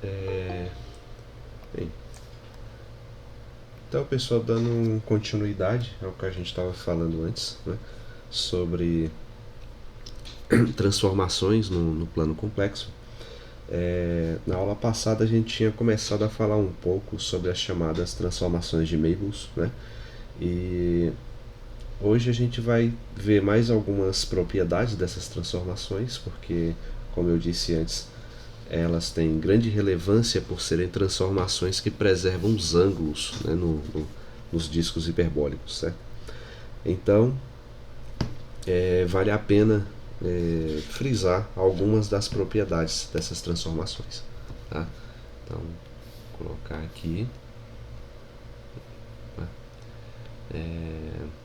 Bem, então, pessoal, dando continuidade ao que a gente estava falando antes, né, sobre transformações no plano complexo. Na aula passada a gente tinha começado a falar um pouco sobre as chamadas transformações de Möbius, né? E hoje a gente vai ver mais algumas propriedades dessas transformações, porque, como eu disse antes, elas têm grande relevância por serem transformações que preservam os ângulos, né, nos discos hiperbólicos, certo? Então, vale a pena frisar algumas das propriedades dessas transformações. Tá? Então, vou colocar aqui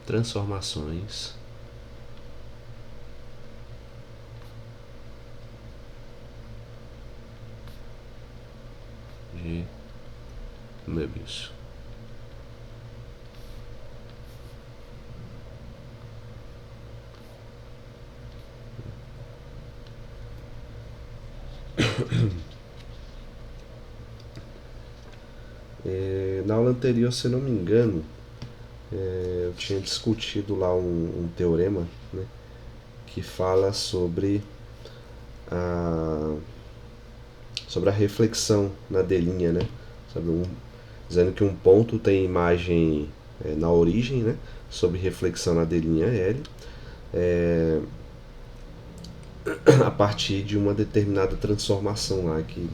transformações de Möbius. Na aula anterior, se eu não me engano, eu tinha discutido lá um teorema, né, que fala a, sobre a reflexão na D', né? Dizendo que um ponto tem imagem na origem, né? Sobre reflexão na D', é, a partir de uma determinada transformação lá que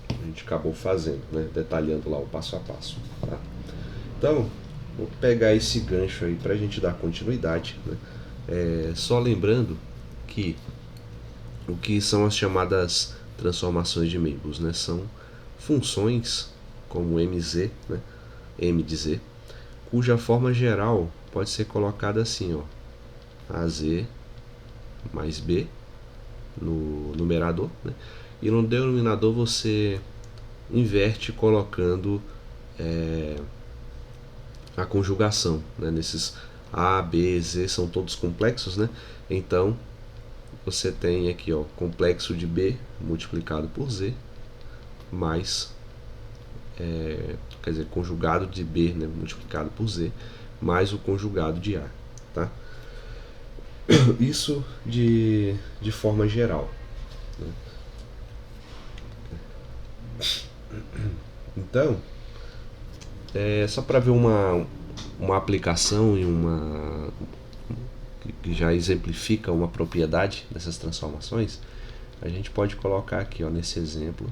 a gente acabou fazendo, né? Detalhando lá o passo a passo. Tá? Então, vou pegar esse gancho aí para a gente dar continuidade. Né? Só lembrando que o que são as chamadas transformações de Möbius, né? São funções como mz, né? M de z, cuja forma geral pode ser colocada assim, ó, az mais b no numerador, né? E no denominador você inverte colocando a conjugação, né? Nesses A, B, Z são todos complexos, né? Então você tem aqui, ó, complexo de B multiplicado por Z mais, quer dizer, conjugado de B, né, multiplicado por Z mais o conjugado de A, tá? Isso de forma geral, né? Então, só para ver uma aplicação e uma que já exemplifica uma propriedade dessas transformações, a gente pode colocar aqui, ó, nesse exemplo,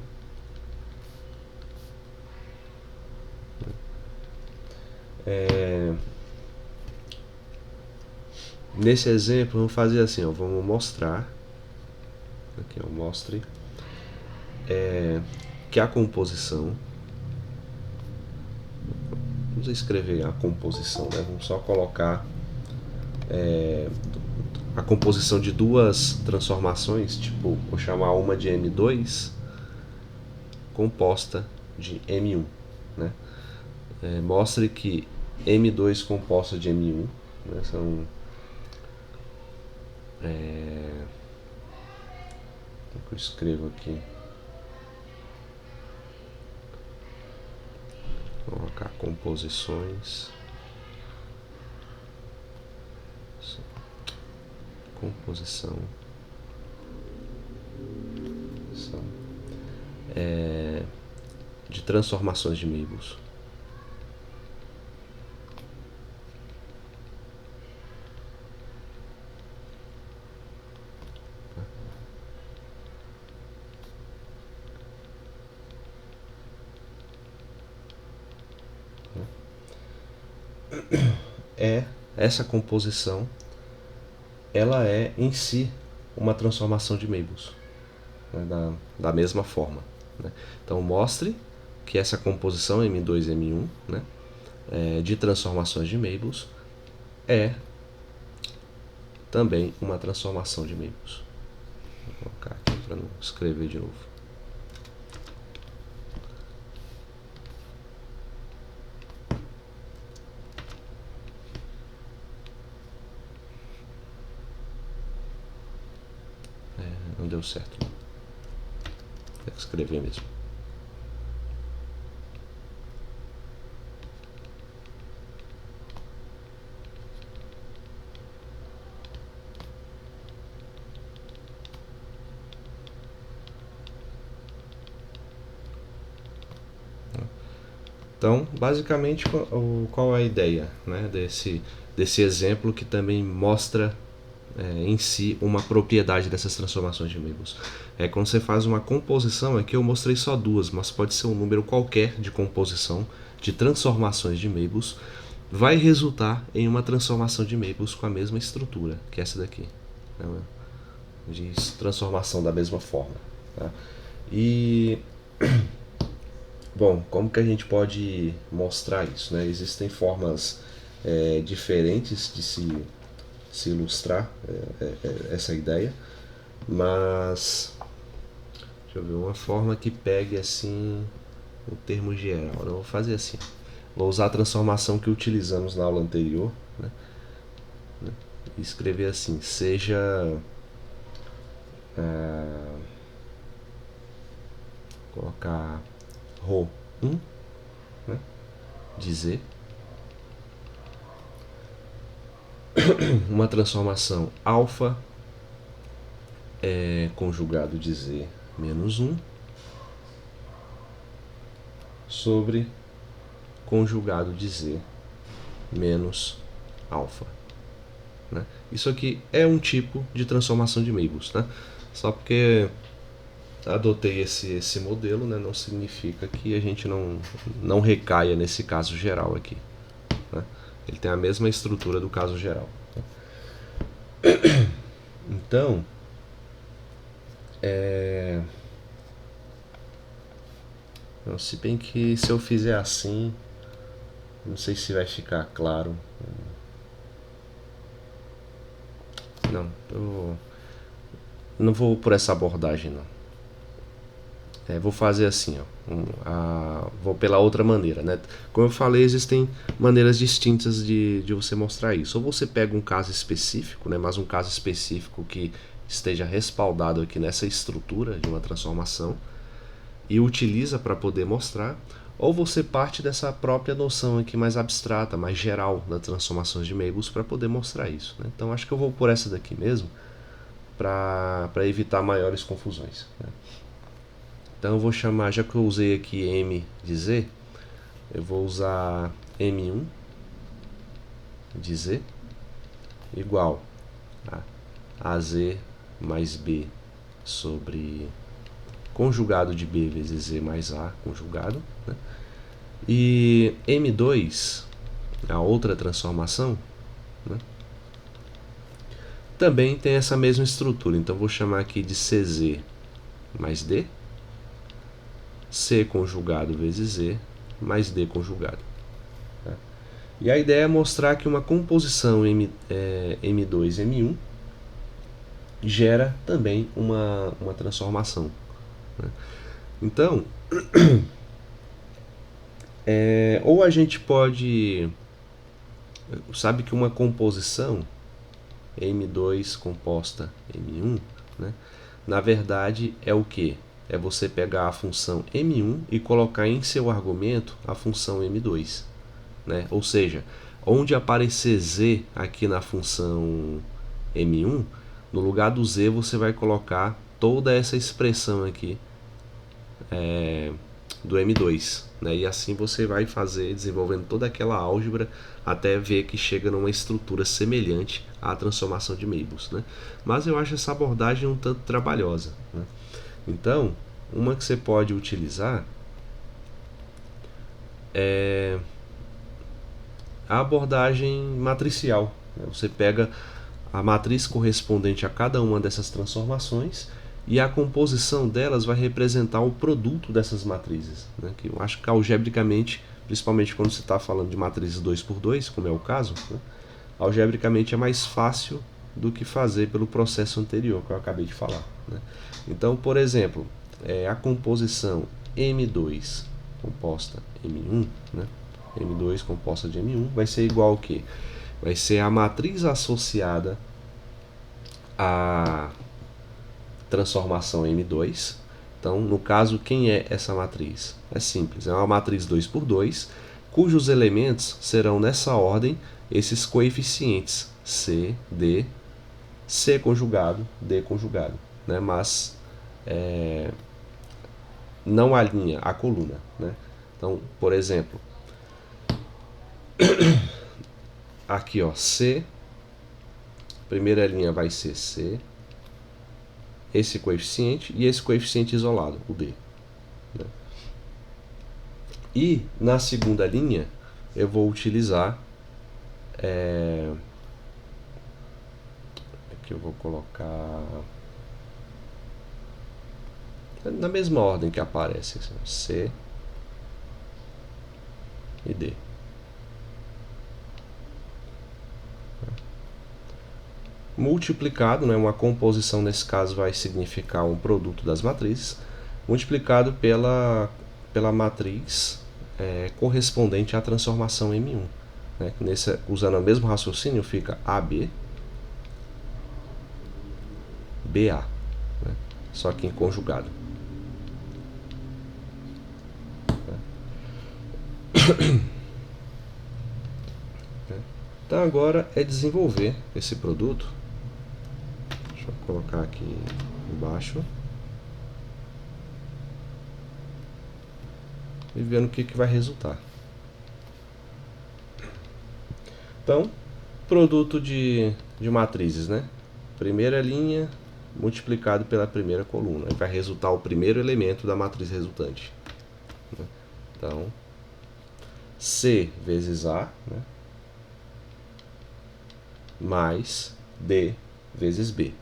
nesse exemplo vamos fazer assim, ó, vamos mostrar aqui, ó, mostre que a composição, vamos escrever a composição, né? Vamos só colocar a composição de duas transformações, tipo, vou chamar uma de M2 composta de M1, né? Mostre que M2 composta de M1, né, são o que eu escrevo aqui, vou colocar composições, composição de transformações de Möbius. Essa composição, ela é em si uma transformação de Möbius, né, da mesma forma, né? Então mostre que essa composição M2 M1, né, de transformações de Möbius é também uma transformação de Möbius. Vou colocar aqui para não escrever de novo. Não deu certo. Tem que escrever mesmo. Então, basicamente, qual é a ideia, né, desse exemplo que também mostra em si uma propriedade dessas transformações de Möbius? Quando você faz uma composição, aqui eu mostrei só duas, mas pode ser um número qualquer de composição, de transformações de Möbius, vai resultar em uma transformação de Möbius com a mesma estrutura, que é essa daqui, né, de transformação da mesma forma. Tá? E bom, como que a gente pode mostrar isso, né? Existem formas diferentes de se ilustrar essa ideia, mas deixa eu ver, uma forma que pegue assim o termo geral. Eu vou fazer assim, vou usar a transformação que utilizamos na aula anterior, né? E escrever assim, seja colocar ρ1, né, de z, uma transformação alfa conjugado de z menos 1 sobre conjugado de z menos alfa. Né? Isso aqui é um tipo de transformação de Möbius. Né? Só porque adotei esse modelo, né, não significa que a gente não recaia nesse caso geral aqui. Né? Ele tem a mesma estrutura do caso geral. Então, se bem que se eu fizer assim, não sei se vai ficar claro. Não, eu não vou por essa abordagem não. Vou fazer assim, vou pela outra maneira, né? Como eu falei, existem maneiras distintas de você mostrar isso. Ou você pega um caso específico, né? Mas um caso específico que esteja respaldado aqui nessa estrutura de uma transformação e utiliza para poder mostrar, ou você parte dessa própria noção aqui mais abstrata, mais geral das transformações de Möbius para poder mostrar isso. Né? Então acho que eu vou por essa daqui mesmo para evitar maiores confusões. Né? Então eu vou chamar, já que eu usei aqui M de Z, eu vou usar M1 de Z igual a AZ mais B sobre conjugado de B vezes Z mais A conjugado. Né? E M2, a outra transformação, né, também tem essa mesma estrutura. Então vou chamar aqui de CZ mais D, C conjugado vezes Z mais D conjugado. Tá? E a ideia é mostrar que uma composição M2 M1 gera também uma transformação. Né? Então, ou a gente pode... Sabe que uma composição M2 composta M1, né, na verdade é o que? É você pegar a função M1 e colocar em seu argumento a função M2. Né? Ou seja, onde aparecer Z aqui na função M1, no lugar do Z você vai colocar toda essa expressão aqui do M2. Né? E assim você vai desenvolvendo toda aquela álgebra até ver que chega numa estrutura semelhante à transformação de Möbius. Né? Mas eu acho essa abordagem um tanto trabalhosa. Né? Então, uma que você pode utilizar é a abordagem matricial. Né? Você pega a matriz correspondente a cada uma dessas transformações e a composição delas vai representar o produto dessas matrizes. Né? Que eu acho que algebricamente, principalmente quando você está falando de matrizes 2×2, como é o caso, né? Algebricamente é mais fácil do que fazer pelo processo anterior que eu acabei de falar. Né? Então, por exemplo, a composição M2 composta M1, né? M2 composta de M1 vai ser igual ao quê? Vai ser a matriz associada à transformação M2. Então, no caso, quem é essa matriz? É simples, é uma matriz 2×2, cujos elementos serão nessa ordem esses coeficientes C, D, C conjugado, D conjugado, né? Mas não a linha, a coluna. Né? Então, por exemplo, aqui, ó, C, primeira linha vai ser C, esse coeficiente e esse coeficiente isolado, o D. Né? E na segunda linha eu vou utilizar aqui eu vou colocar na mesma ordem que aparece, assim, C e D. Multiplicado, né, uma composição nesse caso vai significar um produto das matrizes, multiplicado pela matriz correspondente à transformação M1. Né, usando o mesmo raciocínio, fica AB, BA, né, só que em conjugado. Então agora é desenvolver esse produto. Deixa eu colocar aqui embaixo. E vendo o que vai resultar. Então, produto de matrizes, né? Primeira linha multiplicado pela primeira coluna. Vai resultar o primeiro elemento da matriz resultante. Então, C vezes A, né? Mais D vezes B.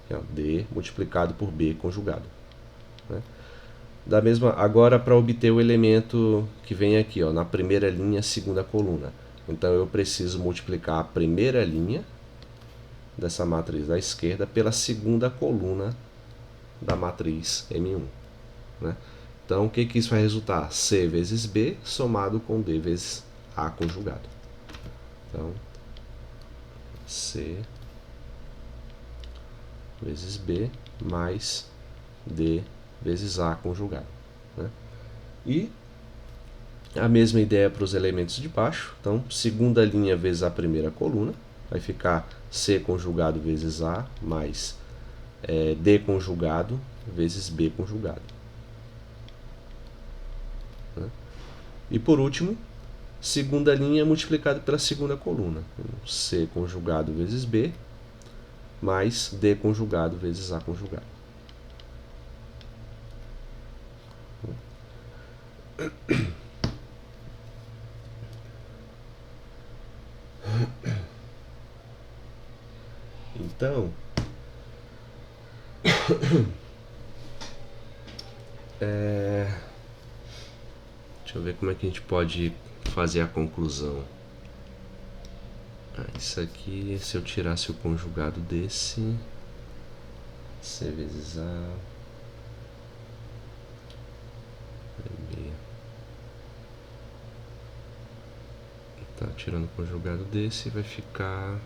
Aqui, ó, D multiplicado por B conjugado. Né? Agora, para obter o elemento que vem aqui, ó, na primeira linha, segunda coluna. Então, eu preciso multiplicar a primeira linha dessa matriz da esquerda pela segunda coluna da matriz M1. Né? Então, o que isso vai resultar? C vezes B somado com D vezes A conjugado. Então, C vezes B mais D vezes A conjugado. Né? E a mesma ideia para os elementos de baixo. Então, segunda linha vezes a primeira coluna. Vai ficar C conjugado vezes A mais D conjugado vezes B conjugado. Né? E por último, segunda linha multiplicado pela segunda coluna. C conjugado vezes B mais D conjugado vezes A conjugado. Então, deixa eu ver como é que a gente pode fazer a conclusão. Isso aqui, se eu tirasse o conjugado desse, C vezes A, B. Tá, tirando o conjugado desse, vai ficar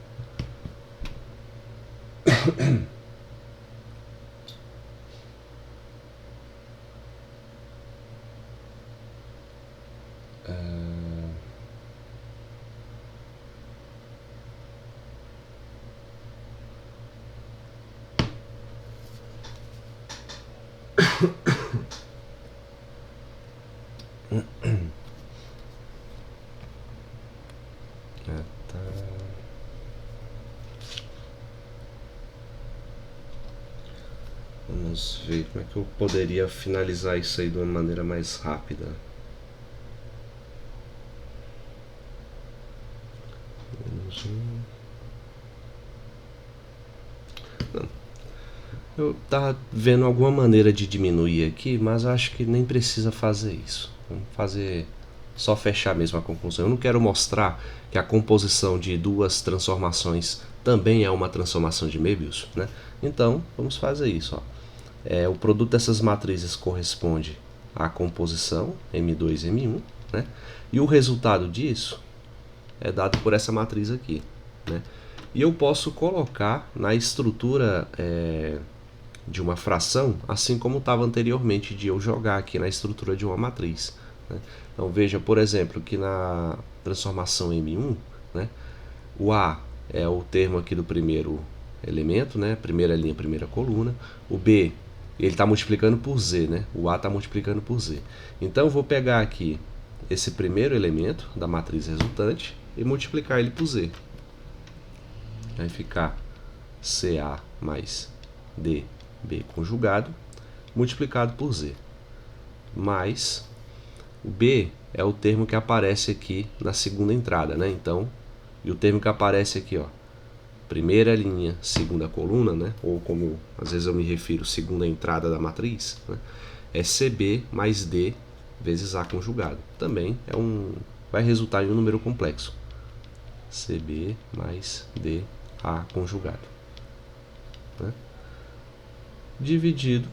tá. Vamos ver como é que eu poderia finalizar isso aí de uma maneira mais rápida. Não. Eu tava vendo alguma maneira de diminuir aqui, mas acho que nem precisa fazer isso. Vamos fazer só fechar mesmo a conclusão. Eu não quero mostrar que a composição de duas transformações também é uma transformação de Möbius, né? Então, vamos fazer isso, ó. O produto dessas matrizes corresponde à composição M2 e M1, né? E o resultado disso é dado por essa matriz aqui, né? E eu posso colocar na estrutura de uma fração, assim como estava anteriormente de eu jogar aqui na estrutura de uma matriz. Né? Então veja, por exemplo, que na transformação M1, né, o A é o termo aqui do primeiro elemento, né, primeira linha, primeira coluna. O B, ele está multiplicando por Z, né? O A está multiplicando por Z. Então eu vou pegar aqui esse primeiro elemento da matriz resultante, e multiplicar ele por z. Vai ficar CA mais DB conjugado multiplicado por z, mais o B é o termo que aparece aqui na segunda entrada, né? Então, e o termo que aparece aqui, ó, primeira linha, segunda coluna, né? Ou como às vezes eu me refiro, segunda entrada da matriz, né? É CB mais D vezes A conjugado. Também vai resultar em um número complexo. CB mais D A conjugado, né? Dividido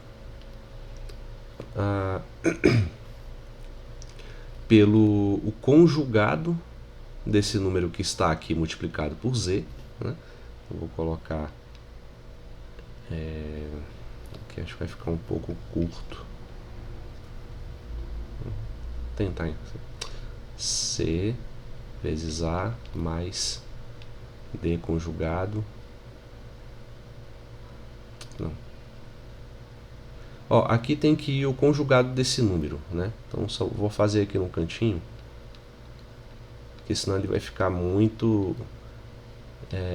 pelo o conjugado desse número que está aqui multiplicado por z, né? Eu vou colocar aqui, acho que vai ficar um pouco curto. Vou tentar C vezes A mais D conjugado. Não. Ó, aqui tem que ir o conjugado desse número, né? Então só vou fazer aqui no cantinho, porque senão ele vai ficar muito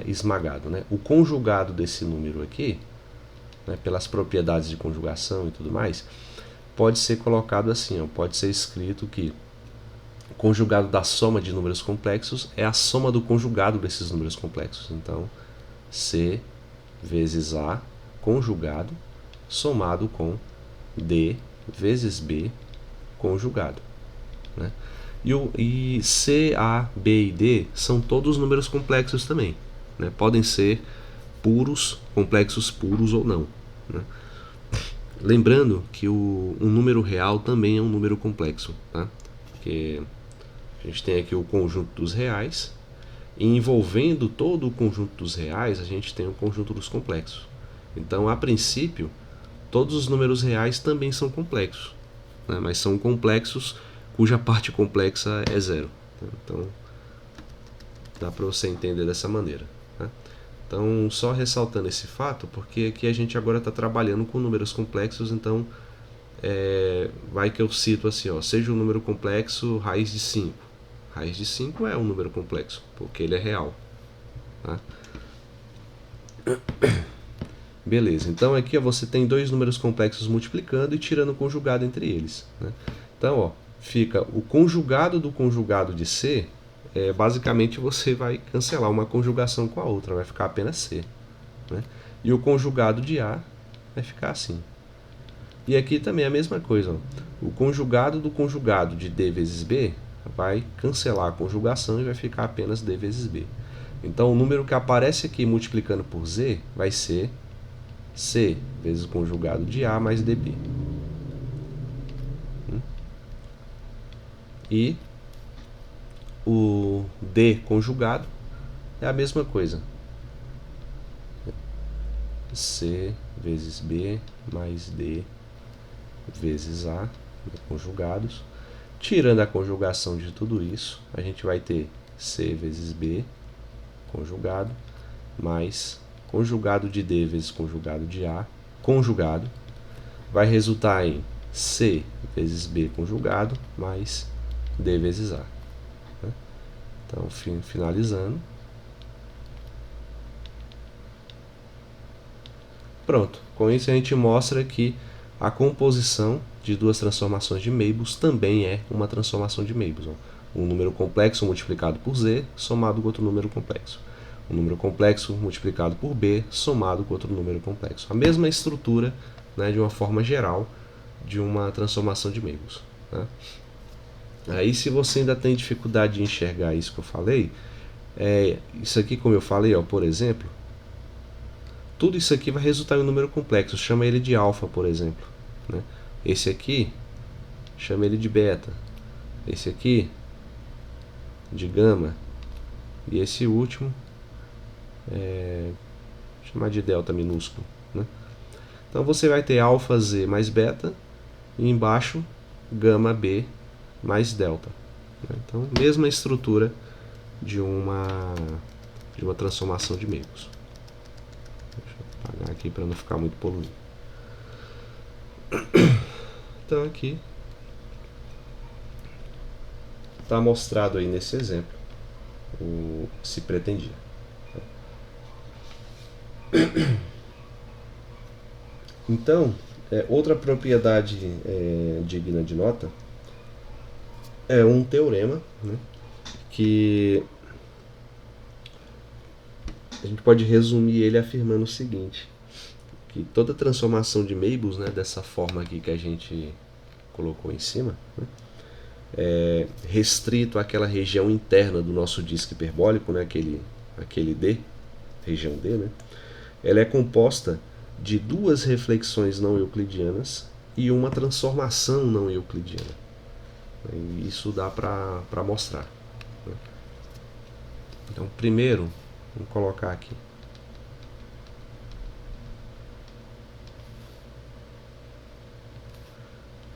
esmagado, né? O conjugado desse número aqui, né, pelas propriedades de conjugação e tudo mais, pode ser colocado assim, ó, pode ser escrito que o conjugado da soma de números complexos é a soma do conjugado desses números complexos. Então, C vezes A conjugado somado com D vezes B conjugado, né? E C, A, B e D são todos números complexos também, né? Podem ser puros, complexos puros ou não, né? Lembrando que um número real também é um número complexo, tá? Porque a gente tem aqui o conjunto dos reais, e envolvendo todo o conjunto dos reais, a gente tem o conjunto dos complexos. Então, a princípio, todos os números reais também são complexos, né? Mas são complexos cuja parte complexa é zero. Então, dá para você entender dessa maneira, né? Então, só ressaltando esse fato, porque aqui a gente agora está trabalhando com números complexos, então vai que eu cito assim, ó, seja um número complexo raiz de 5. Raiz de 5 é um número complexo, porque ele é real, tá? Beleza, então aqui você tem dois números complexos multiplicando e tirando o conjugado entre eles, né? Então, ó, fica o conjugado do conjugado de C, basicamente você vai cancelar uma conjugação com a outra, vai ficar apenas C, né? E o conjugado de A vai ficar assim. E aqui também é a mesma coisa, ó. O conjugado do conjugado de D vezes B vai cancelar a conjugação e vai ficar apenas D vezes B. Então o número que aparece aqui multiplicando por Z vai ser C vezes o conjugado de A mais DB. E o D conjugado é a mesma coisa. C vezes B mais D vezes A, conjugados. Tirando a conjugação de tudo isso, a gente vai ter C vezes B conjugado, mais conjugado de D vezes conjugado de A, conjugado, vai resultar em C vezes B conjugado, mais D vezes A. Então, finalizando. Pronto, com isso a gente mostra que a composição de duas transformações de Möbius também é uma transformação de Möbius. Um número complexo multiplicado por Z somado com outro número complexo. Um número complexo multiplicado por B somado com outro número complexo. A mesma estrutura, né, de uma forma geral, de uma transformação de Möbius, né? Aí, se você ainda tem dificuldade de enxergar isso que eu falei, isso aqui, como eu falei, ó, por exemplo, tudo isso aqui vai resultar em um número complexo. Chama ele de alfa, por exemplo, né? Esse aqui, chama ele de beta. Esse aqui, de gama. E esse último, chamar de delta minúsculo, né? Então você vai ter alfa Z mais beta e embaixo gama B mais delta, né? Então, mesma estrutura de uma transformação de Möbius. Deixa eu apagar aqui para não ficar muito poluído. Então aqui está mostrado aí nesse exemplo se pretendia. Então, outra propriedade digna de nota é um teorema, né, que a gente pode resumir ele afirmando o seguinte, que toda transformação de Mabus, né, dessa forma aqui que a gente colocou em cima, né, restrito àquela região interna do nosso disco hiperbólico, né, aquele D, região D, né, ela é composta de duas reflexões não euclidianas e uma transformação não euclidiana. E isso dá para mostrar. Então, primeiro, vamos colocar aqui.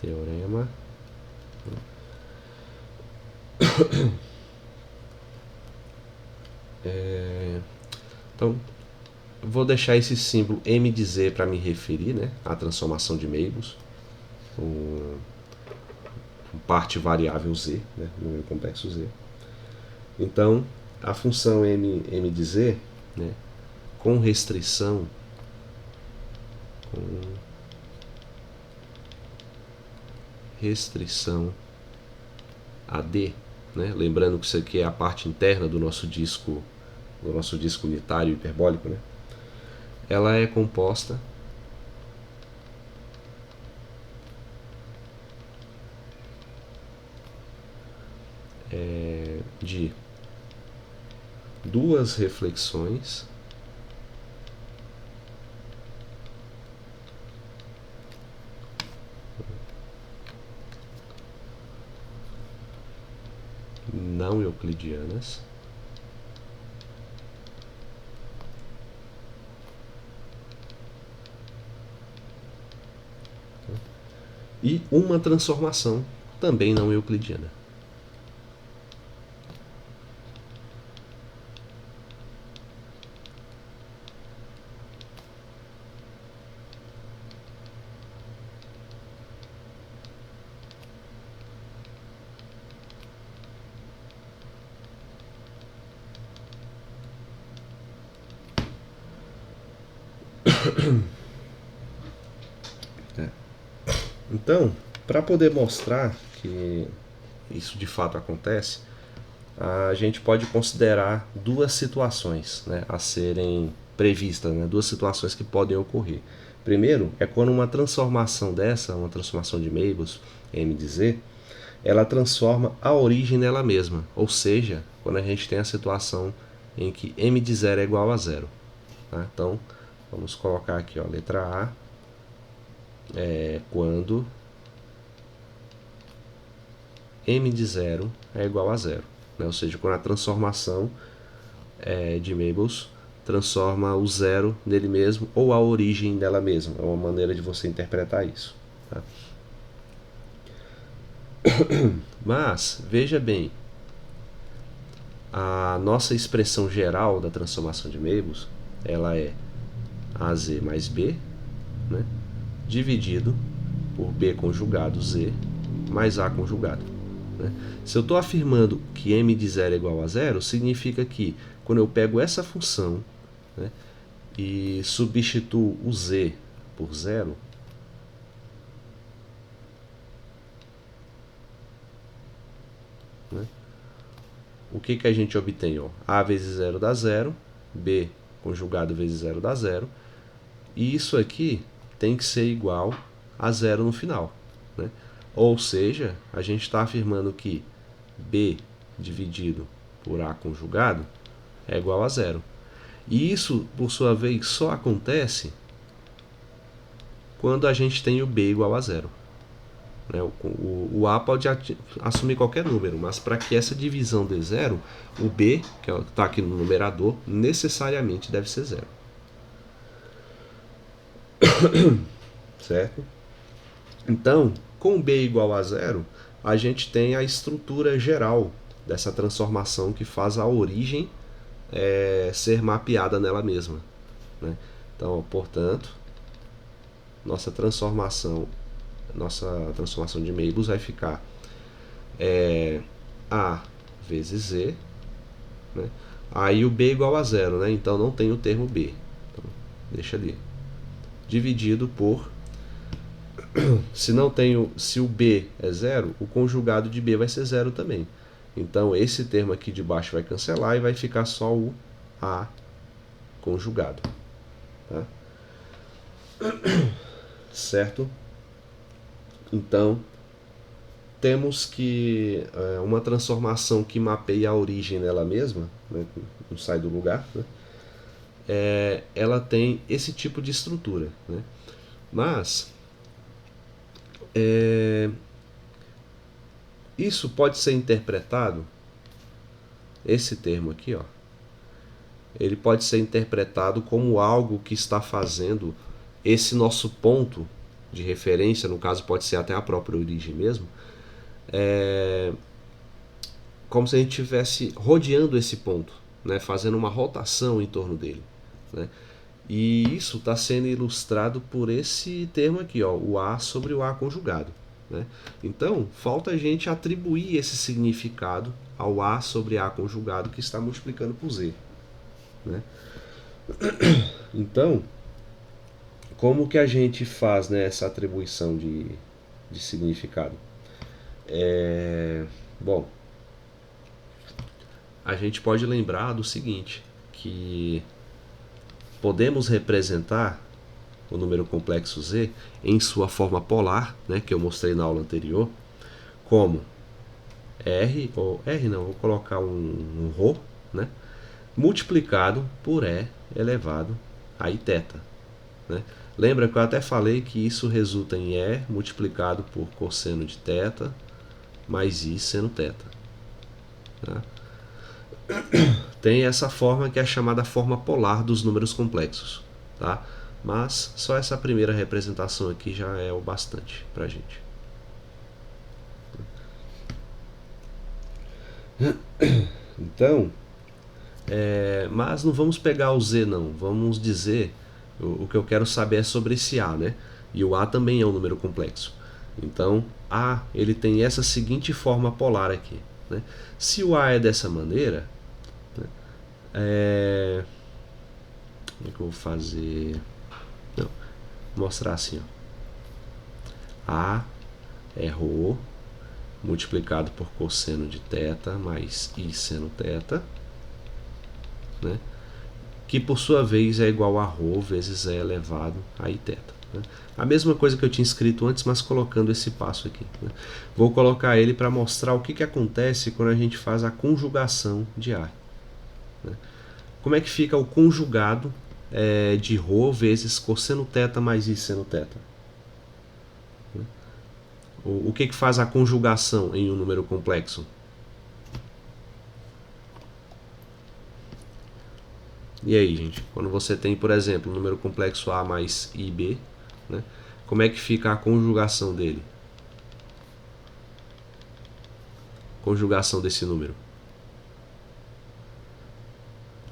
Teorema. Então, vou deixar esse símbolo M de Z para me referir, né, à transformação de Mabus, com parte variável Z, né, número complexo Z. Então, a função M de Z, né, com restrição a D, né, lembrando que isso aqui é a parte interna do nosso disco unitário hiperbólico, né, ela é composta de duas reflexões não euclidianas e uma transformação também não euclidiana. Então, para poder mostrar que isso de fato acontece, a gente pode considerar duas situações, né, a serem previstas, né, duas situações que podem ocorrer. Primeiro é quando uma transformação dessa, uma transformação de Mabus, M de Z, ela transforma a origem nela mesma, ou seja, quando a gente tem a situação em que M de 0 é igual a 0. Tá? Então, vamos colocar aqui, ó, letra A, quando M de 0 é igual a 0. Né? Ou seja, quando a transformação de Mabus transforma o zero nele mesmo ou a origem dela mesma. É uma maneira de você interpretar isso. Tá? Mas, veja bem, a nossa expressão geral da transformação de Mabus, ela é AZ mais B, né, dividido por B conjugado Z mais A conjugado. Né? Se eu estou afirmando que M de 0 é igual a 0, significa que quando eu pego essa função, né, e substituo o Z por 0, né, o que a gente obtém? Ó? A vezes 0 dá 0, B conjugado vezes 0 dá 0, e isso aqui tem que ser igual a 0 no final. Né? Ou seja, a gente está afirmando que B dividido por A conjugado é igual a 0. E isso, por sua vez, só acontece quando a gente tem o B igual a 0. Né? O A pode assumir qualquer número, mas para que essa divisão dê 0, o B, que está aqui no numerador, necessariamente deve ser 0. Certo? Então, com B igual a 0, a gente tem a estrutura geral dessa transformação que faz a origem ser mapeada nela mesma. Né? Então, portanto, nossa transformação de Mabus vai ficar A vezes Z né? Aí o b é igual a zero, né? Então não tem o termo b. Então, deixa ali. Dividido por... Se o b é zero, o conjugado de b vai ser zero também. Então esse termo aqui de baixo vai cancelar e vai ficar só o a conjugado. Tá? Certo? Então temos que uma transformação que mapeia a origem dela mesma, né, não sai do lugar, né, ela tem esse tipo de estrutura, né? Mas isso pode ser interpretado, esse termo aqui, ó, ele pode ser interpretado como algo que está fazendo esse nosso ponto de referência, no caso pode ser até a própria origem mesmo, como se a gente estivesse rodeando esse ponto, né, fazendo uma rotação em torno dele, né? E isso está sendo ilustrado por esse termo aqui, ó, o A sobre o A conjugado, né? Então, falta a gente atribuir esse significado ao A sobre A conjugado que está multiplicando por Z, né? Então, como que a gente faz, né, essa atribuição de significado? Bom, a gente pode lembrar do seguinte, que podemos representar o número complexo Z em sua forma polar, né, que eu mostrei na aula anterior, como R, ou R não, vou colocar um ρ, né, multiplicado por E elevado a iθ. Né? Lembra que eu até falei que isso resulta em E multiplicado por cosseno de θ mais I seno θ. Tá? Tem essa forma que é a chamada forma polar dos números complexos. Tá? Mas só essa primeira representação aqui já é o bastante para a gente. Então, mas não vamos pegar o Z não, vamos dizer, o que eu quero saber é sobre esse A, né? E o A também é um número complexo. Então, A ele tem essa seguinte forma polar aqui, né? Se o A é dessa maneira, né, como é que eu vou fazer? Não, vou mostrar assim, ó. A é ρ multiplicado por cosseno de θ mais I seno θ, né? Que por sua vez é igual a ρ vezes E elevado a iθ. Né? A mesma coisa que eu tinha escrito antes, mas colocando esse passo aqui. Né? Vou colocar ele para mostrar o que acontece quando a gente faz a conjugação de A. Né? Como é que fica o conjugado de ρ vezes cosseno θ mais I seno θ? Né? O que faz a conjugação em um número complexo? E aí, gente? Quando você tem, por exemplo, o número complexo A mais IB, né? Como é que fica a conjugação dele? Conjugação desse número.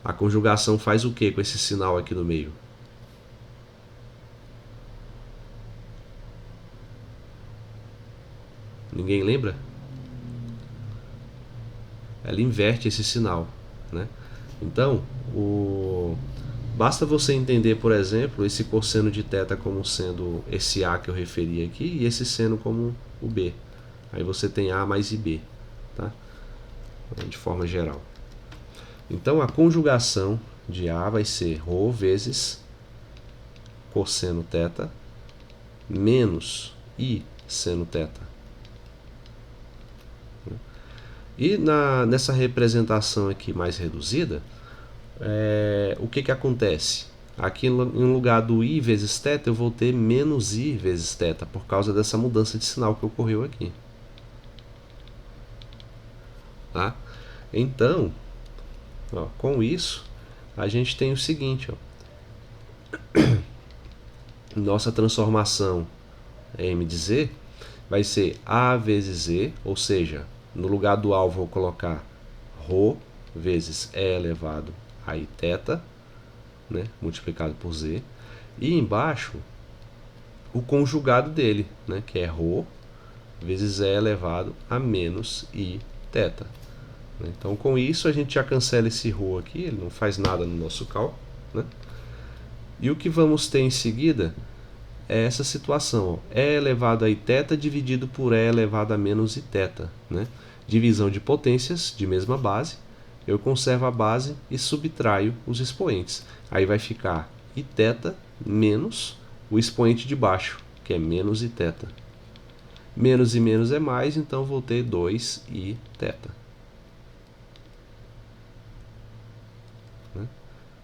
A conjugação faz o que com esse sinal aqui no meio? Ninguém lembra? Ela inverte esse sinal, né? Então, basta você entender, por exemplo, esse cosseno de θ como sendo esse A que eu referi aqui e esse seno como o B. Aí você tem A mais IB, tá? De forma geral. Então, a conjugação de A vai ser ρ vezes cosseno θ menos I seno θ. E nessa representação aqui mais reduzida, o que acontece? Aqui em lugar do I vezes θ, eu vou ter menos I vezes θ, por causa dessa mudança de sinal que ocorreu aqui. Tá? Então, ó, com isso, a gente tem o seguinte, ó. Nossa transformação M de Z vai ser A vezes Z, ou seja, no lugar do A eu vou colocar ρ vezes E elevado a iθ, né, multiplicado por Z, e embaixo o conjugado dele, né, que é ρ vezes E elevado a menos iθ. Então, com isso, a gente já cancela esse ρ aqui, ele não faz nada no nosso cálculo, né? E o que vamos ter em seguida é essa situação, ó, E elevado a iθ dividido por E elevado a menos iθ, né? Divisão de potências de mesma base, eu conservo a base e subtraio os expoentes. Aí vai ficar iθ menos o expoente de baixo, que é menos iθ. Menos e menos é mais, então vou ter 2iθ. Né?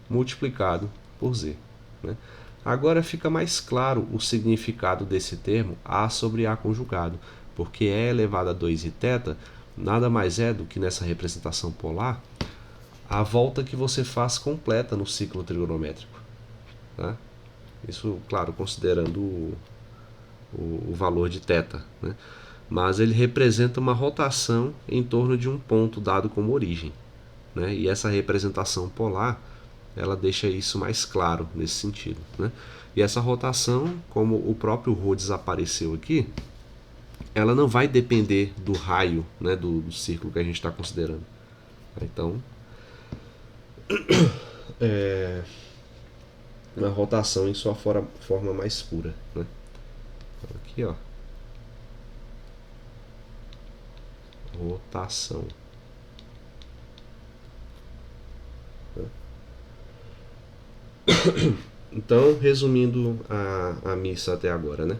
Multiplicado por z. Né? Agora fica mais claro o significado desse termo A sobre A conjugado, porque E elevado a 2iθ nada mais é do que nessa representação polar a volta que você faz completa no ciclo trigonométrico. Tá? Isso, claro, considerando o valor de θ. Né? Mas ele representa uma rotação em torno de um ponto dado como origem. Né? E essa representação polar ela deixa isso mais claro nesse sentido. Né? E essa rotação, como o próprio ρ desapareceu aqui, ela não vai depender do raio, né, do círculo que a gente está considerando. Então, é uma rotação em sua forma mais pura. Né? Então, aqui, ó, rotação. Então, resumindo a missa até agora, né?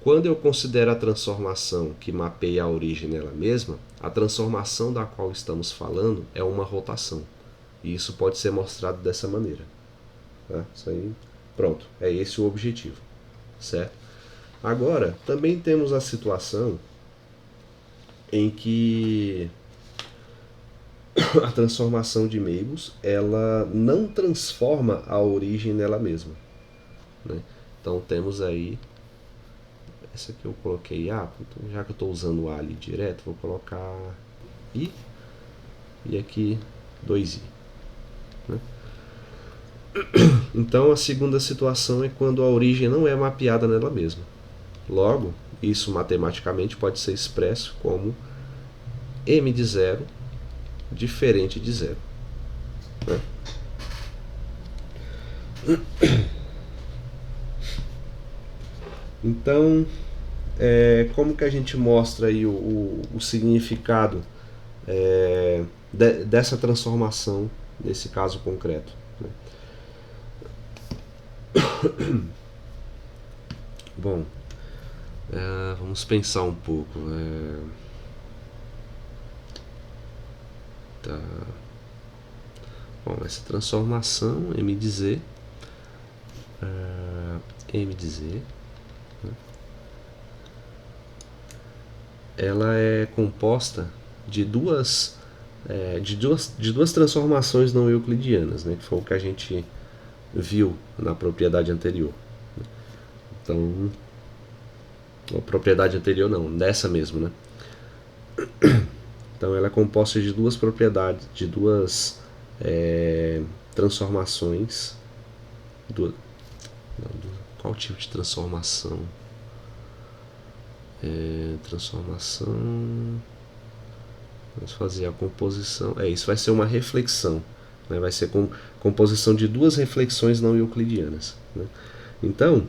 Quando eu considero a transformação que mapeia a origem nela mesma, a transformação da qual estamos falando é uma rotação. E isso pode ser mostrado dessa maneira. Tá? Isso aí, pronto, é esse o objetivo. Certo? Agora, também temos a situação em que a transformação de Möbius ela não transforma a origem nela mesma. Né? Então temos aí essa aqui eu coloquei A, então já que eu estou usando o A ali direto, vou colocar I e aqui 2I. Né? Então a segunda situação é quando a origem não é mapeada nela mesma. Logo, isso matematicamente pode ser expresso como m de zero diferente de zero. Né? Então, como que a gente mostra aí o significado dessa transformação nesse caso concreto? Né? Bom, vamos pensar um pouco. Tá. Bom, essa transformação m de z, né? Ela é composta de duas transformações não euclidianas, né? Que foi o que a gente viu na propriedade anterior. Então, a propriedade anterior não, dessa mesmo, né? Então ela é composta de duas propriedades, de duas transformações. Qual tipo de transformação? Vamos fazer a composição. Isso vai ser uma reflexão. Né? Vai ser composição de duas reflexões não euclidianas. Né? Então,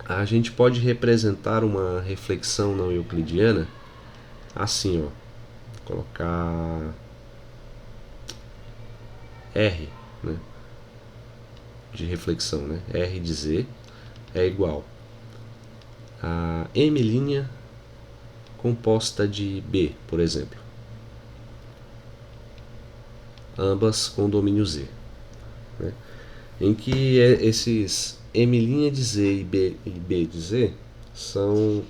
a gente pode representar uma reflexão não euclidiana assim, ó. Vou colocar R, né? De reflexão, né? R de Z é igual a M' composta de B, por exemplo. Ambas com domínio Z. Né? Em que esses M' de Z e B de Z são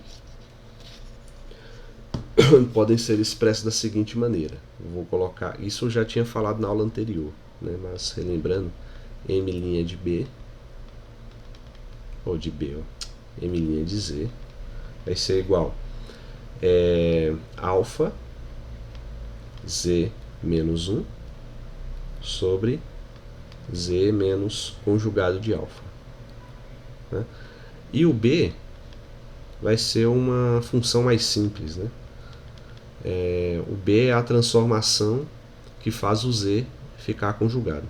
podem ser expressos da seguinte maneira. Eu vou colocar, isso eu já tinha falado na aula anterior, né? Mas relembrando, M' de B ou de B, ó, M' de Z vai ser igual alfa Z menos 1 sobre Z menos conjugado de alfa. Né? E o B vai ser uma função mais simples, né? O B é a transformação que faz o Z ficar conjugado.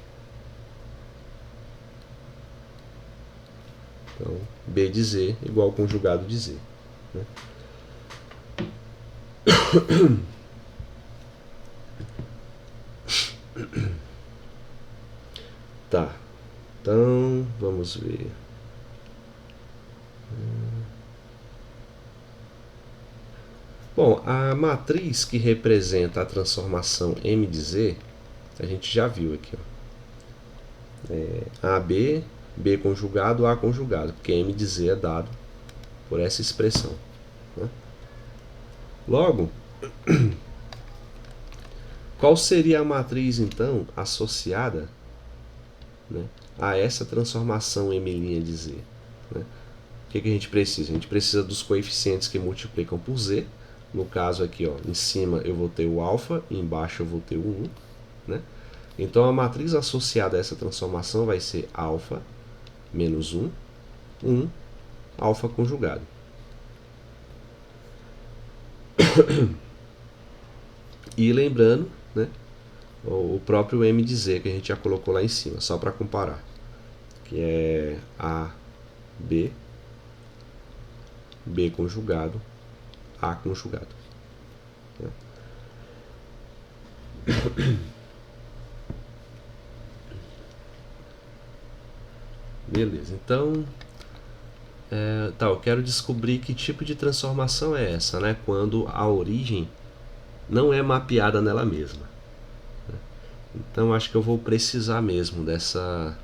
Então, B de Z igual ao conjugado de Z. Né? Tá, então vamos ver. Bom, a matriz que representa a transformação M de Z, a gente já viu aqui. Ó. AB, B conjugado, A conjugado, porque M de Z é dado por essa expressão. Né? Logo, qual seria a matriz, então, associada, né, a essa transformação M' de Z? Né? O que a gente precisa? A gente precisa dos coeficientes que multiplicam por Z. No caso aqui, ó, em cima eu vou ter o alfa e embaixo eu vou ter o 1. Né? Então a matriz associada a essa transformação vai ser alfa menos 1, 1, alfa conjugado. E lembrando, né, o próprio M de Z que a gente já colocou lá em cima, só para comparar, que é A, B, B conjugado, A conjugado. Né? Beleza, então eu quero descobrir que tipo de transformação é essa, né? Quando a origem não é mapeada nela mesma. Então acho que eu vou precisar mesmo dessa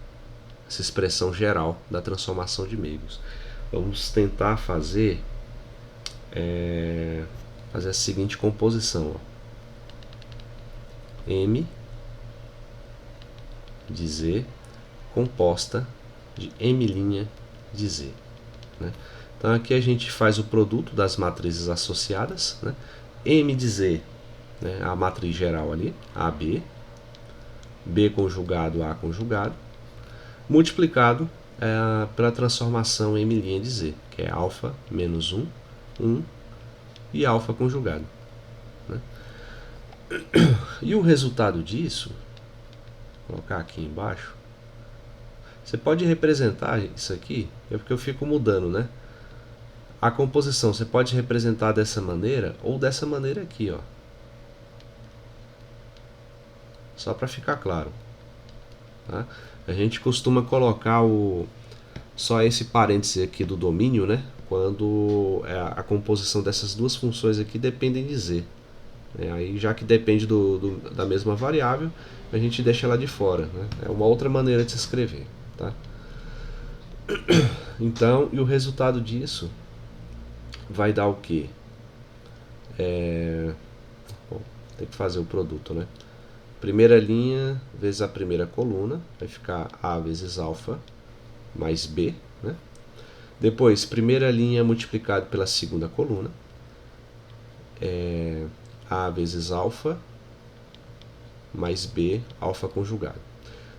expressão geral da transformação de meios. Vamos tentar fazer a seguinte composição. Ó. M de Z composta de M' de Z. Né? Então aqui a gente faz o produto das matrizes associadas. Né? M de Z, né, a matriz geral ali, AB, B conjugado, A conjugado, multiplicado pela transformação M' de Z, que é alfa menos 1, 1 e alfa conjugado. Né? E o resultado disso, vou colocar aqui embaixo, você pode representar isso aqui, é porque eu fico mudando, né? A composição você pode representar dessa maneira ou dessa maneira aqui, ó. Só para ficar claro. Tá? A gente costuma colocar só esse parêntese aqui do domínio, né? Quando a composição dessas duas funções aqui dependem de Z. Aí, já que depende da mesma variável, a gente deixa ela de fora. Né? É uma outra maneira de se escrever. Tá? Então, e o resultado disso vai dar o quê? Bom, tem que fazer o produto, né? Primeira linha vezes a primeira coluna, vai ficar A vezes alfa mais B. Né? Depois, primeira linha multiplicado pela segunda coluna, A vezes alfa mais B, alfa conjugado.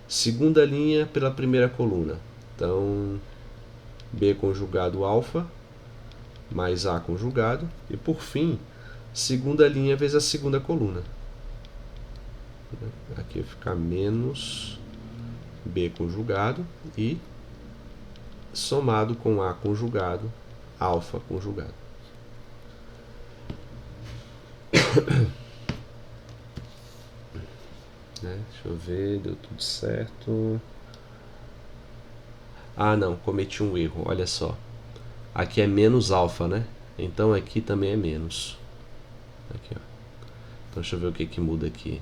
Segunda linha pela primeira coluna, então B conjugado alfa mais A conjugado. E por fim, segunda linha vezes a segunda coluna. Aqui vai ficar menos B conjugado e somado com A conjugado, alfa conjugado. Deixa eu ver, deu tudo certo. Ah, não, cometi um erro, olha só. Aqui é menos alfa, né? Então aqui também é menos. Aqui, ó. Então deixa eu ver o que muda aqui.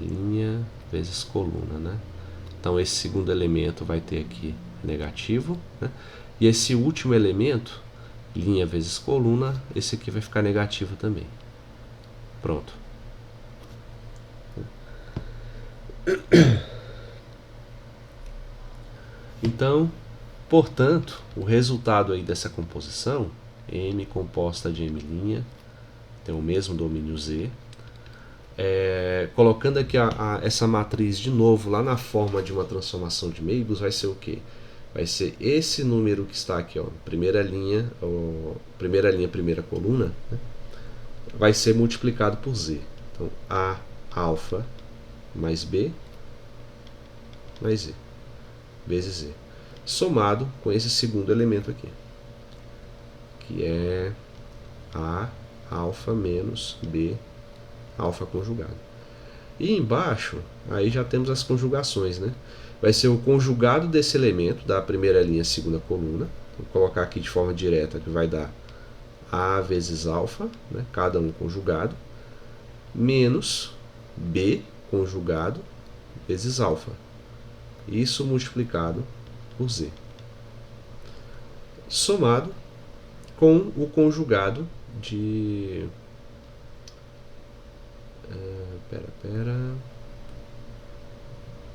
Linha vezes coluna, né? Então esse segundo elemento vai ter aqui negativo, né? E esse último elemento, linha vezes coluna, esse aqui vai ficar negativo também. Pronto. Então, portanto, o resultado aí dessa composição, M composta de M', tem o mesmo domínio Z, colocando aqui essa matriz de novo lá na forma de uma transformação de Möbius, vai ser o quê? Vai ser esse número que está aqui, ó, primeira linha, primeira coluna, né? vai ser multiplicado por z. Então, A alfa mais B mais Z, vezes Z, somado com esse segundo elemento aqui, que é A alfa menos B alfa conjugado. E embaixo, aí já temos as conjugações, né? Vai ser o conjugado desse elemento da primeira linha, segunda coluna. Vou colocar aqui de forma direta, que vai dar A vezes alfa, né? Cada um conjugado, menos B conjugado vezes alfa. Isso multiplicado por Z. Somado com o conjugado de...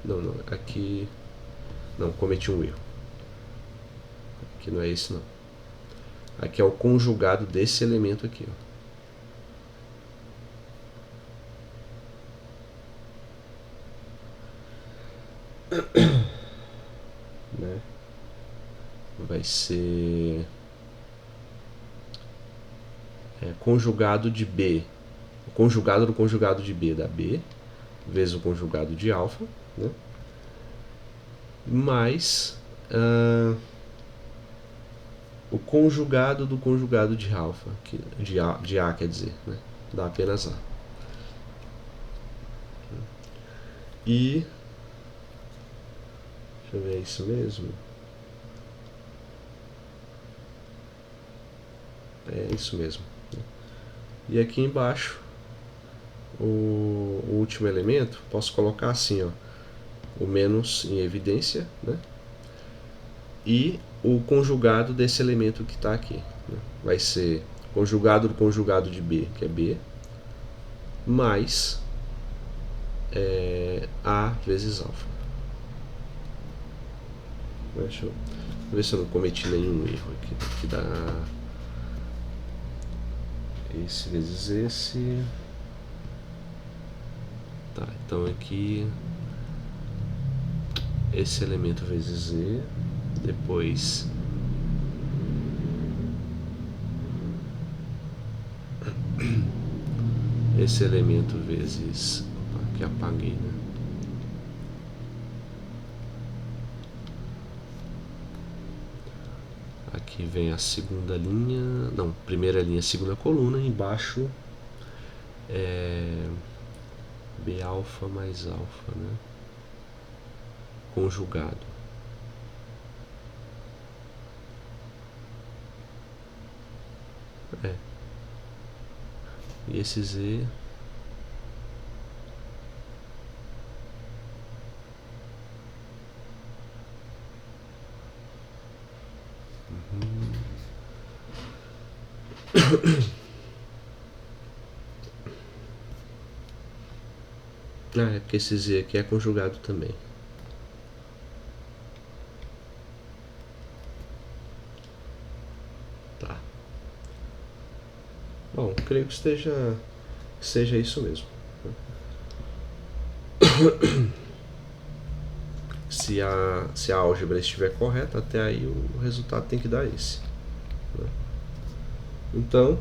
Não, aqui... Não, cometi um erro. Aqui não é esse, não. Aqui é o conjugado desse elemento aqui, ó. Né? Vai ser conjugado de B, o conjugado do conjugado de B dá B, vezes o conjugado de alfa, né? Mais o conjugado do conjugado de alfa, de A quer dizer, né? Dá apenas A. E deixa eu ver, é isso mesmo? É isso mesmo. E aqui embaixo, o último elemento, posso colocar assim, ó, o menos em evidência, né? E o conjugado desse elemento que está aqui, né? Vai ser conjugado do conjugado de B, que é B, mais A vezes alfa. Deixa eu ver se eu não cometi nenhum erro aqui. Aqui dá esse vezes esse. Tá, então aqui esse elemento vezes Z, depois esse elemento vezes... Opa, aqui apaguei, né? Aqui vem a segunda linha, não, primeira linha, segunda coluna, embaixo é B alfa mais alfa, né? Conjugado. E esse Z é porque esse Z aqui é conjugado também. Tá. Bom, creio que seja isso mesmo. Se a álgebra estiver correta, até aí o resultado tem que dar esse, né? Então,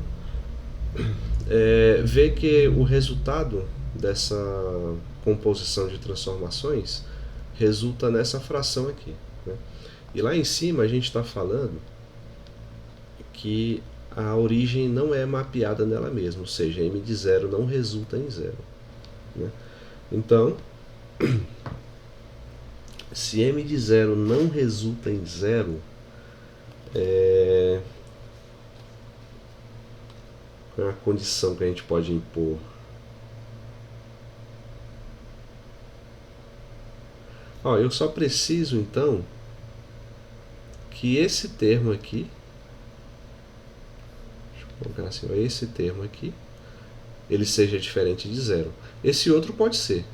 vê que o resultado dessa composição de transformações resulta nessa fração aqui, né? E lá em cima a gente está falando que a origem não é mapeada nela mesma, ou seja, m de zero não resulta em zero, né? Então, se m de zero não resulta em zero, qual é a condição que a gente pode impor? Ó, eu só preciso então que esse termo aqui, deixa eu colocar assim, ó, esse termo aqui, ele seja diferente de zero. Esse outro pode ser.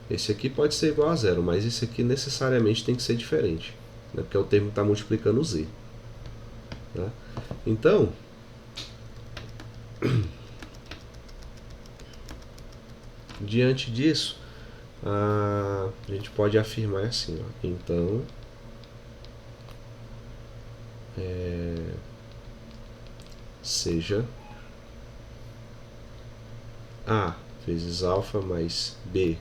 Esse aqui pode ser igual a zero, mas esse aqui necessariamente tem que ser diferente, né? Porque o termo está multiplicando z. Tá? Então, diante disso, a gente pode afirmar assim, ó, então seja A vezes alfa mais B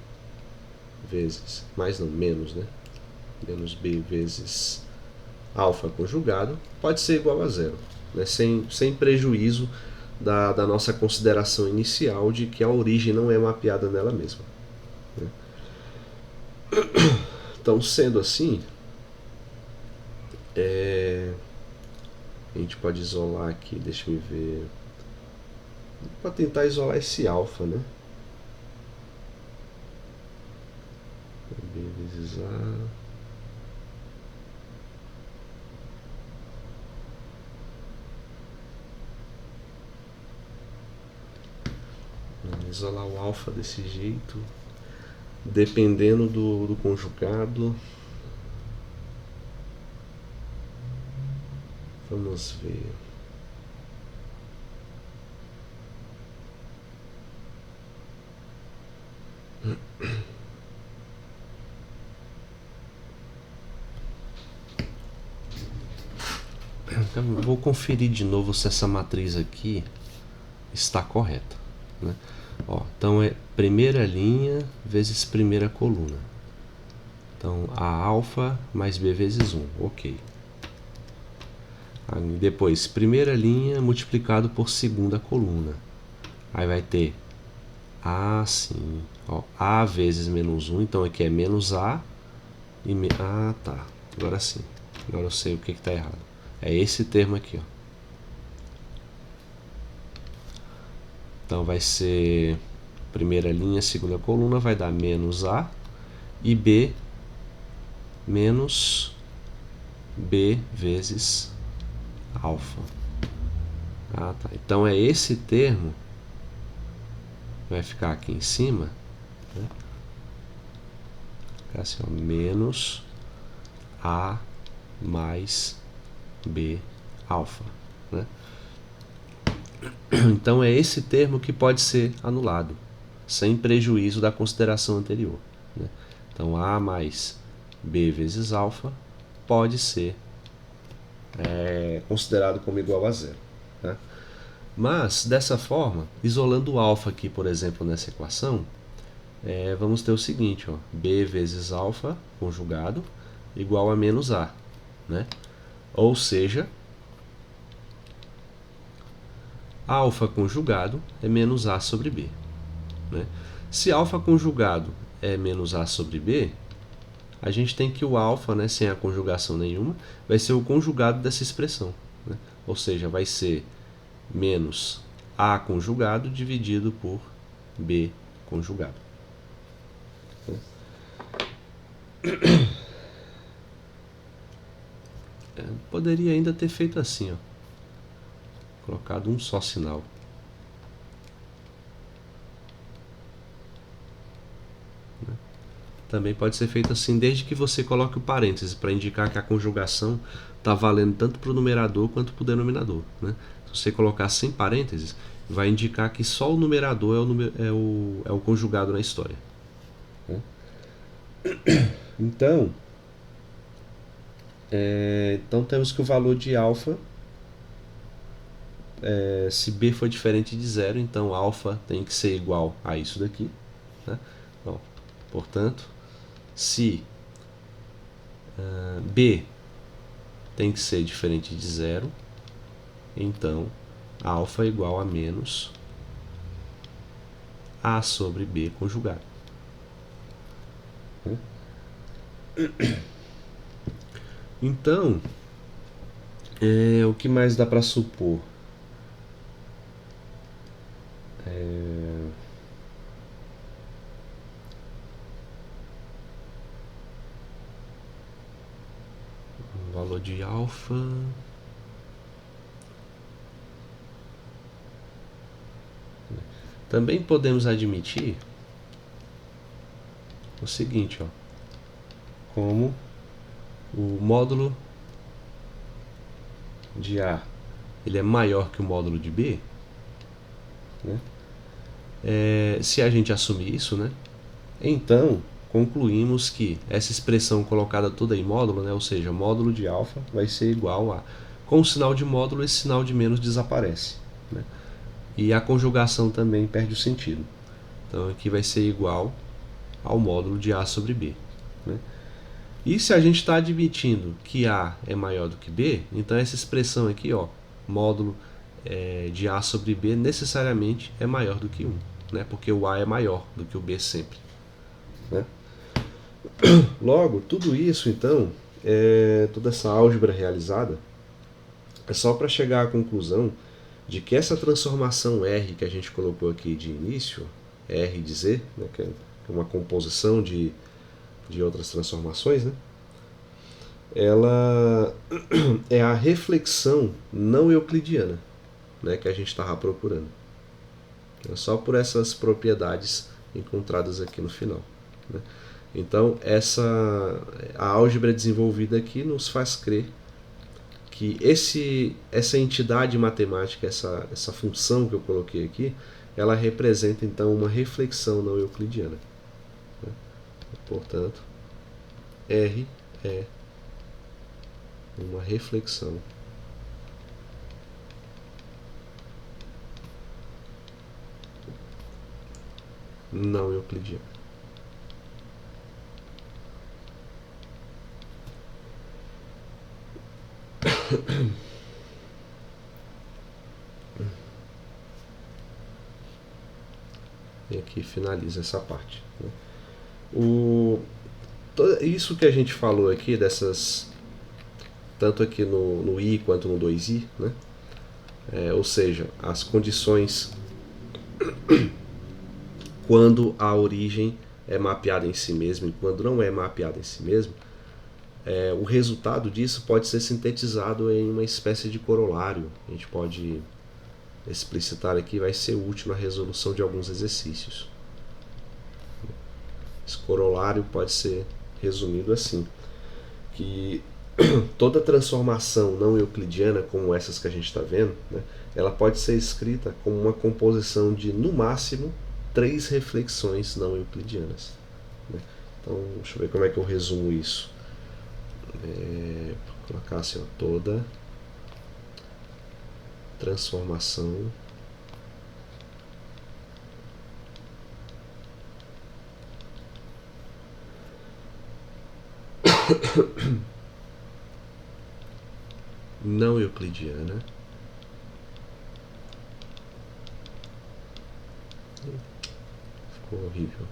vezes, mais não, menos, né? Menos B vezes alfa conjugado pode ser igual a zero, né? Sem prejuízo da nossa consideração inicial de que a origem não é mapeada nela mesma, né? Então, sendo assim, a gente pode isolar aqui, deixa eu ver, para tentar isolar esse alfa, né? B vezes A. Vamos isolar o alfa desse jeito, dependendo do conjugado. Vamos ver. Então, vou conferir de novo se essa matriz aqui está correta, né? Ó, então é primeira linha vezes primeira coluna. Então A alfa mais B vezes 1, ok. Aí, depois primeira linha multiplicado por segunda coluna. Aí vai ter A, sim, ó, A vezes menos 1, então aqui é menos A e ah, tá, agora sim, agora eu sei o que está errado. É esse termo aqui, ó. Então vai ser primeira linha, segunda coluna, vai dar menos A e B menos B vezes alfa. Ah, tá. Então é esse termo que vai ficar aqui em cima, né? Ficar assim, ó, menos A mais B alfa, né? Então é esse termo que pode ser anulado, sem prejuízo da consideração anterior, né? Então A mais B vezes alfa pode ser considerado como igual a zero, né? Mas, dessa forma, isolando o alfa aqui, por exemplo, nessa equação, vamos ter o seguinte, ó, B vezes alfa conjugado igual a menos A, né? Ou seja, alfa conjugado é menos A sobre B, né? Se alfa conjugado é menos A sobre B, a gente tem que o alfa, né, sem a conjugação nenhuma, vai ser o conjugado dessa expressão, né? Ou seja, vai ser menos A conjugado dividido por B conjugado. Poderia ainda ter feito assim, ó, colocado um só sinal. Também pode ser feito assim, desde que você coloque o parêntese para indicar que a conjugação está valendo tanto para o numerador quanto para o denominador, né? Se você colocar sem parênteses, vai indicar que só o numerador é o conjugado na história. Então, então temos que o valor de alfa, se B for diferente de zero, então alfa tem que ser igual a isso daqui, né? Bom, portanto, se B tem que ser diferente de zero, então alfa é igual a menos A sobre B conjugado. Então, o que mais dá para supor? Valor de alfa. Também podemos admitir o seguinte, ó, como o módulo de A ele é maior que o módulo de B, né? Se a gente assumir isso, né, então concluímos que essa expressão colocada toda em módulo, né, ou seja, módulo de alfa vai ser igual a, com o sinal de módulo esse sinal de menos desaparece, né, e a conjugação também perde o sentido. Então aqui vai ser igual ao módulo de A sobre B, né? E se a gente está admitindo que A é maior do que B, então essa expressão aqui, ó, módulo de A sobre B, necessariamente é maior do que 1, né? Porque o A é maior do que o B sempre, né? Logo, tudo isso, então, toda essa álgebra realizada, é só para chegar à conclusão de que essa transformação R que a gente colocou aqui de início, R de Z, né, que é uma composição de outras transformações, né, ela é a reflexão não euclidiana, né, que a gente estava procurando. É só por essas propriedades encontradas aqui no final, né? Então, a álgebra desenvolvida aqui nos faz crer que essa entidade matemática, essa função que eu coloquei aqui, ela representa então uma reflexão não euclidiana, né? Portanto, R é uma reflexão não euclidiana. E aqui finaliza essa parte, né? Isso que a gente falou aqui, tanto aqui no I quanto no 2I, né? Ou seja, as condições quando a origem é mapeada em si mesma e quando não é mapeada em si mesma, o resultado disso pode ser sintetizado em uma espécie de corolário. A gente pode explicitar aqui, vai ser útil na resolução de alguns exercícios. Esse corolário pode ser resumido assim, que toda transformação não euclidiana, como essas que a gente está vendo, né, ela pode ser escrita como uma composição de, no máximo, 3 reflexões não euclidianas, né? Então, deixa eu ver como é que eu resumo isso. Vou colocar assim, ó, toda transformação não euclidiana ficou horrível.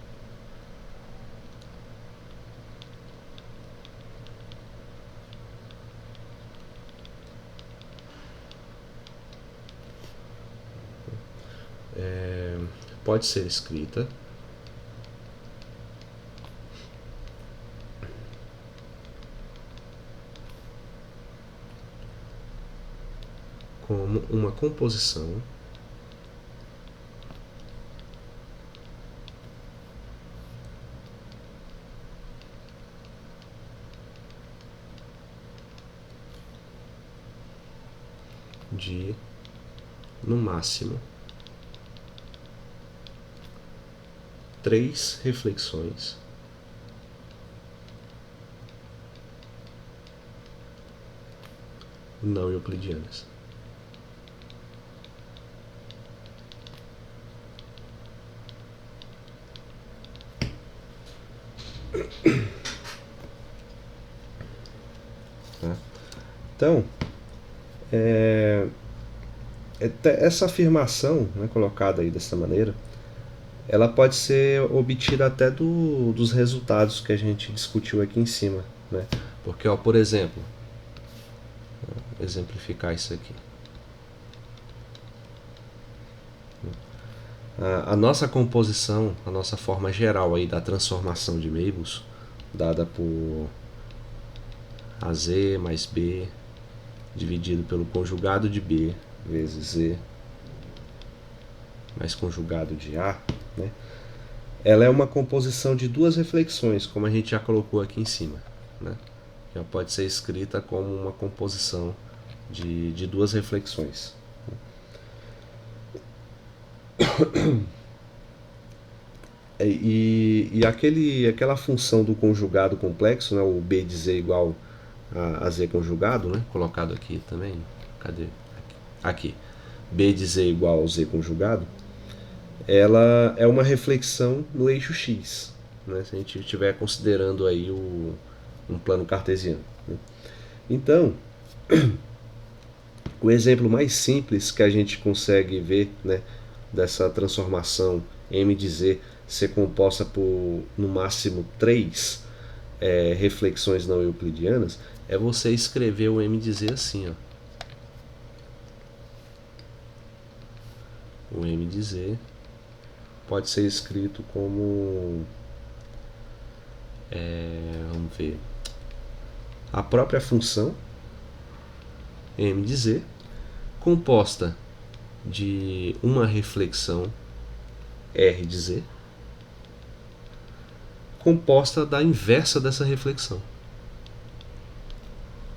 Pode ser escrita como uma composição de, no máximo, 3 reflexões não euclidianas. Tá? Então, essa afirmação, né, colocada aí dessa maneira, ela pode ser obtida até dos resultados que a gente discutiu aqui em cima, né? Porque, ó, por exemplo, vou exemplificar isso aqui. A nossa composição, a nossa forma geral aí da transformação de Möbius, dada por AZ mais B dividido pelo conjugado de B vezes Z mais conjugado de A, né? Ela é uma composição de 2 reflexões, como a gente já colocou aqui em cima, né? Já pode ser escrita como uma composição de 2 reflexões. E aquela função do conjugado complexo, né, o B de Z igual a Z conjugado, né, colocado aqui também, cadê? Aqui. B de Z igual ao Z conjugado, ela é uma reflexão no eixo x, né? Se a gente estiver considerando aí um plano cartesiano, né? Então, o exemplo mais simples que a gente consegue ver, né, dessa transformação m de z ser composta por no máximo três reflexões não euclidianas é você escrever o m de z assim, ó. O m de z pode ser escrito como vamos ver, a própria função m de z composta de uma reflexão r de z composta da inversa dessa reflexão.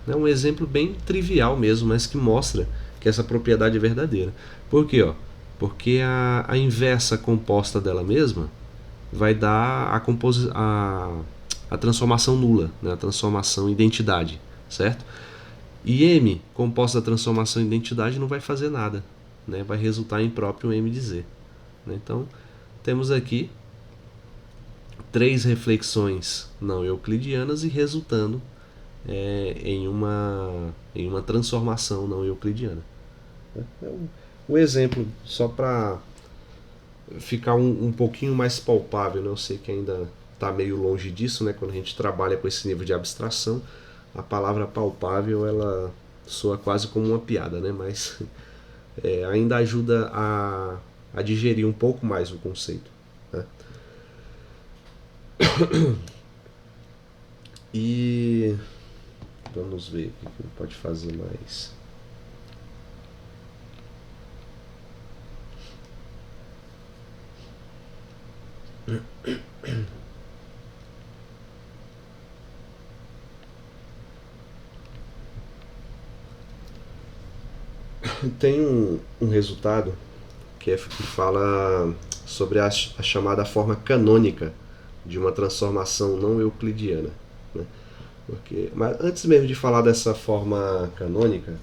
É um exemplo bem trivial mesmo, mas que mostra que essa propriedade é verdadeira. Por quê? Porque a inversa composta dela mesma vai dar a transformação nula, né? A transformação identidade, certo? E M composta da transformação identidade não vai fazer nada, né? Vai resultar em próprio M de Z. Então, temos aqui três reflexões não euclidianas e resultando em uma transformação não euclidiana. É um exemplo só para ficar um pouquinho mais palpável, né? Eu sei que ainda está meio longe disso, né? Quando a gente trabalha com esse nível de abstração, a palavra palpável ela soa quase como uma piada, né? Mas ainda ajuda a digerir um pouco mais o conceito, né? E vamos ver o que pode fazer mais. Tem um resultado que fala sobre a chamada forma canônica de uma transformação não euclidiana, né? Mas antes mesmo de falar dessa forma canônica,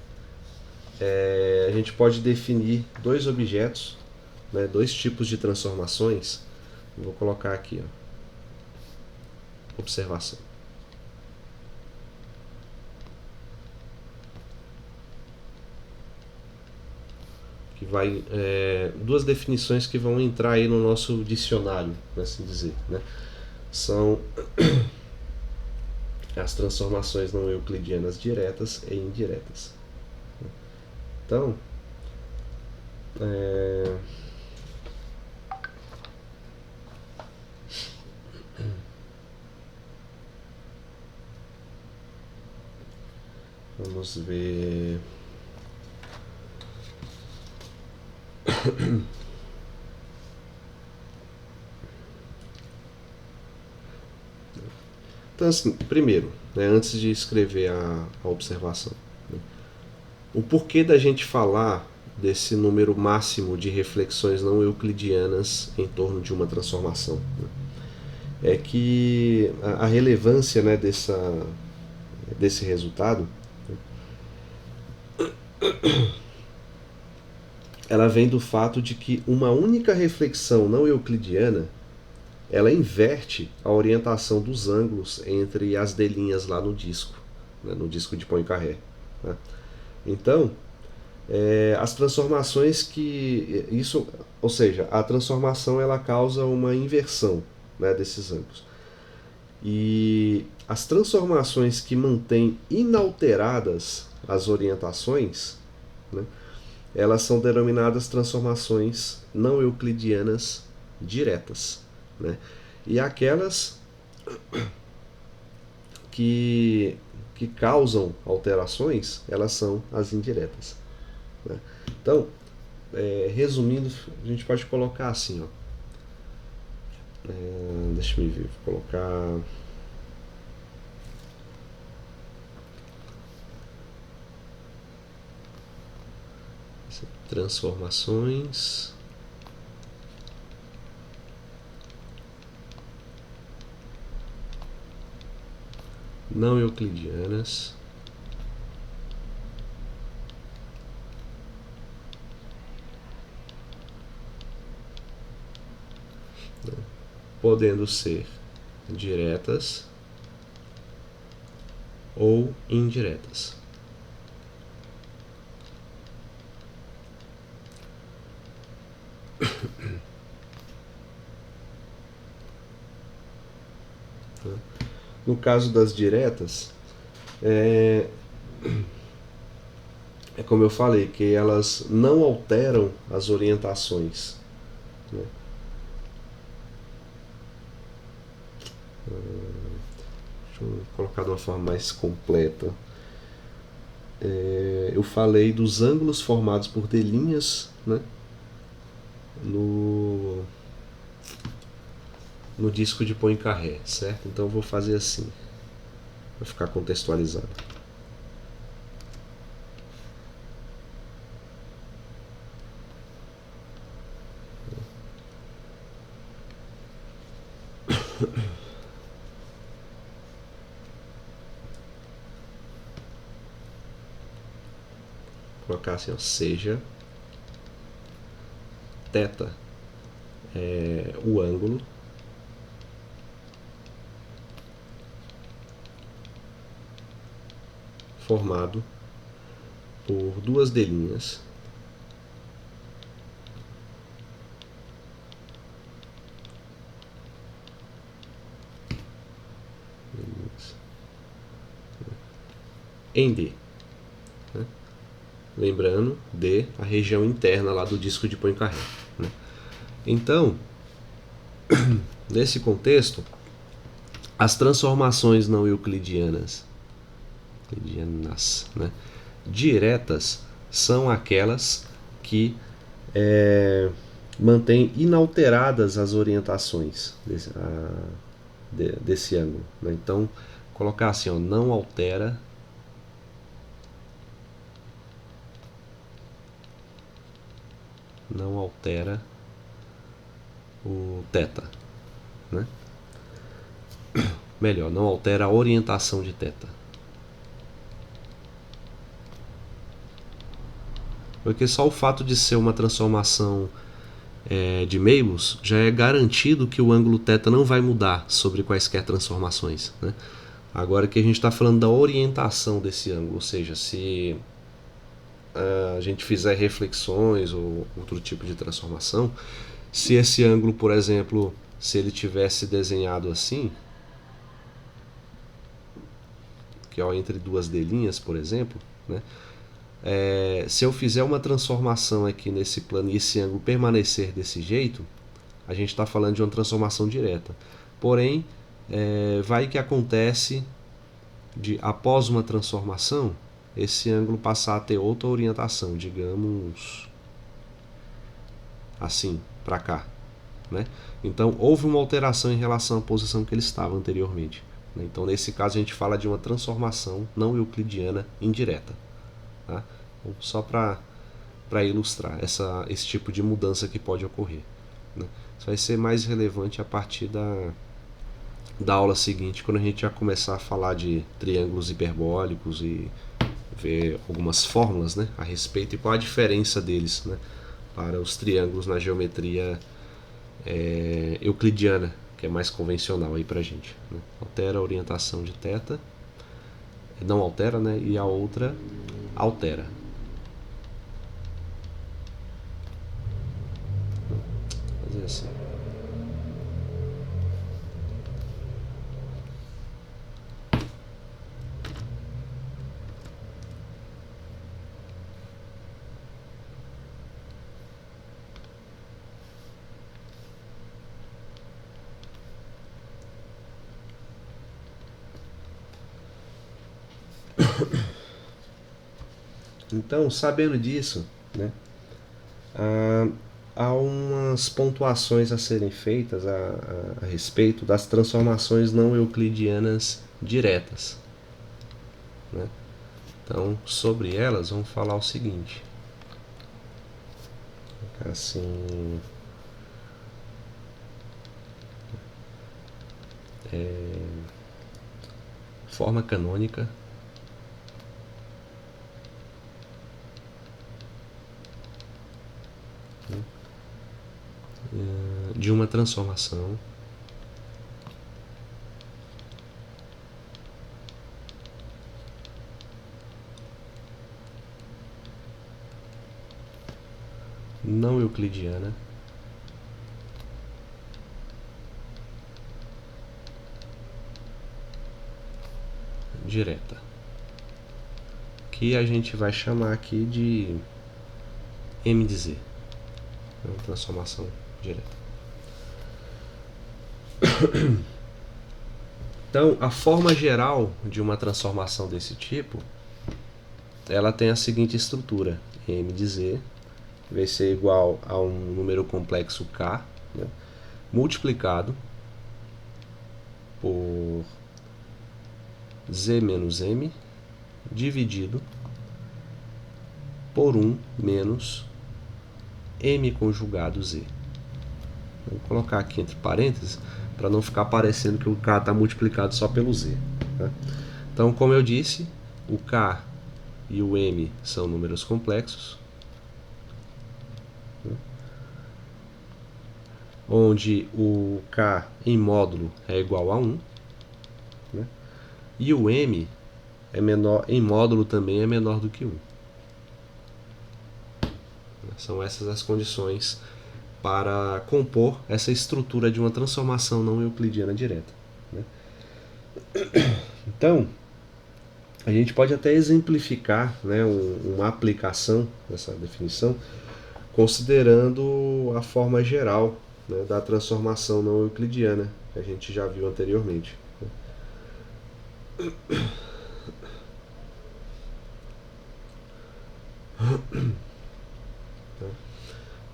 a gente pode definir dois objetos, né, dois tipos de transformações. Vou colocar aqui, ó, observação. Que vai duas definições que vão entrar aí no nosso dicionário, por assim dizer, né? São as transformações não euclidianas diretas e indiretas. Então, vamos ver. Então, assim, primeiro, né, antes de escrever a observação, né, o porquê da gente falar desse número máximo de reflexões não euclidianas em torno de uma transformação, né, é que a relevância, né, desse resultado, ela vem do fato de que uma única reflexão não euclidiana ela inverte a orientação dos ângulos entre as delhinhas lá no disco, né, no disco de Poincaré, né? Então, as transformações que isso, ou seja, a transformação ela causa uma inversão, né, desses ângulos. E as transformações que mantêm inalteradas as orientações, né, elas são denominadas transformações não euclidianas diretas, né? E aquelas que causam alterações, elas são as indiretas, né? Então, resumindo, a gente pode colocar assim, ó. Deixa eu ver, vou colocar transformações não euclidianas podendo ser diretas ou indiretas. No caso das diretas, é como eu falei, que elas não alteram as orientações, né? Deixa eu colocar de uma forma mais completa. Eu falei dos ângulos formados por delínhas, né, no, no disco de Poincaré, certo? Então eu vou fazer assim, para ficar contextualizado. Vou colocar assim, ó, seja θ é o ângulo formado por duas delínhas em D. Né? Lembrando, D, a região interna lá do disco de Poincaré. Né? Então, nesse contexto, as transformações não euclidianas né, diretas são aquelas que mantêm inalteradas as orientações desse ângulo. Né? Então, colocar assim, ó, não altera o θ. Né? Melhor, não altera a orientação de θ. Porque só o fato de ser uma transformação de Meibels já é garantido que o ângulo θ não vai mudar sobre quaisquer transformações. Né? Agora que a gente está falando da orientação desse ângulo, ou seja, se a gente fizer reflexões ou outro tipo de transformação, se esse ângulo, por exemplo, se ele tivesse desenhado assim, que é entre duas delínhas, por exemplo, né? Se eu fizer uma transformação aqui nesse plano e esse ângulo permanecer desse jeito, a gente está falando de uma transformação direta. Porém, vai que acontece de, após uma transformação, esse ângulo passar a ter outra orientação, digamos assim, para cá. Né? Então, houve uma alteração em relação à posição que ele estava anteriormente. Né? Então, nesse caso, a gente fala de uma transformação não euclidiana indireta. Tá? Então, só para ilustrar esse tipo de mudança que pode ocorrer. Né? Isso vai ser mais relevante a partir da aula seguinte, quando a gente já começar a falar de triângulos hiperbólicos e ver algumas fórmulas, né, a respeito e qual a diferença deles, né, para os triângulos na geometria euclidiana, que é mais convencional aí pra gente. Né? Altera a orientação de θ, não altera, né, e a outra altera. Vou fazer assim. Então, sabendo disso, né, há umas pontuações a serem feitas a respeito das transformações não euclidianas diretas. Né? Então, sobre elas, vamos falar o seguinte. Assim, forma canônica de uma transformação não euclidiana direta, que a gente vai chamar aqui de M de Z, é uma transformação direta. Então, a forma geral de uma transformação desse tipo, ela tem a seguinte estrutura: M de Z vai ser igual a um número complexo K, né, multiplicado por Z menos M, dividido por 1 menos M conjugado Z. Vou colocar aqui entre parênteses para não ficar parecendo que o K está multiplicado só pelo Z. Tá? Então, como eu disse, o K e o M são números complexos, onde o K em módulo é igual a 1, né? E o M é menor, em módulo também é menor do que 1. São essas as condições para compor essa estrutura de uma transformação não euclidiana direta, né? Então, a gente pode até exemplificar, né, uma aplicação dessa definição considerando a forma geral, né, da transformação não euclidiana que a gente já viu anteriormente.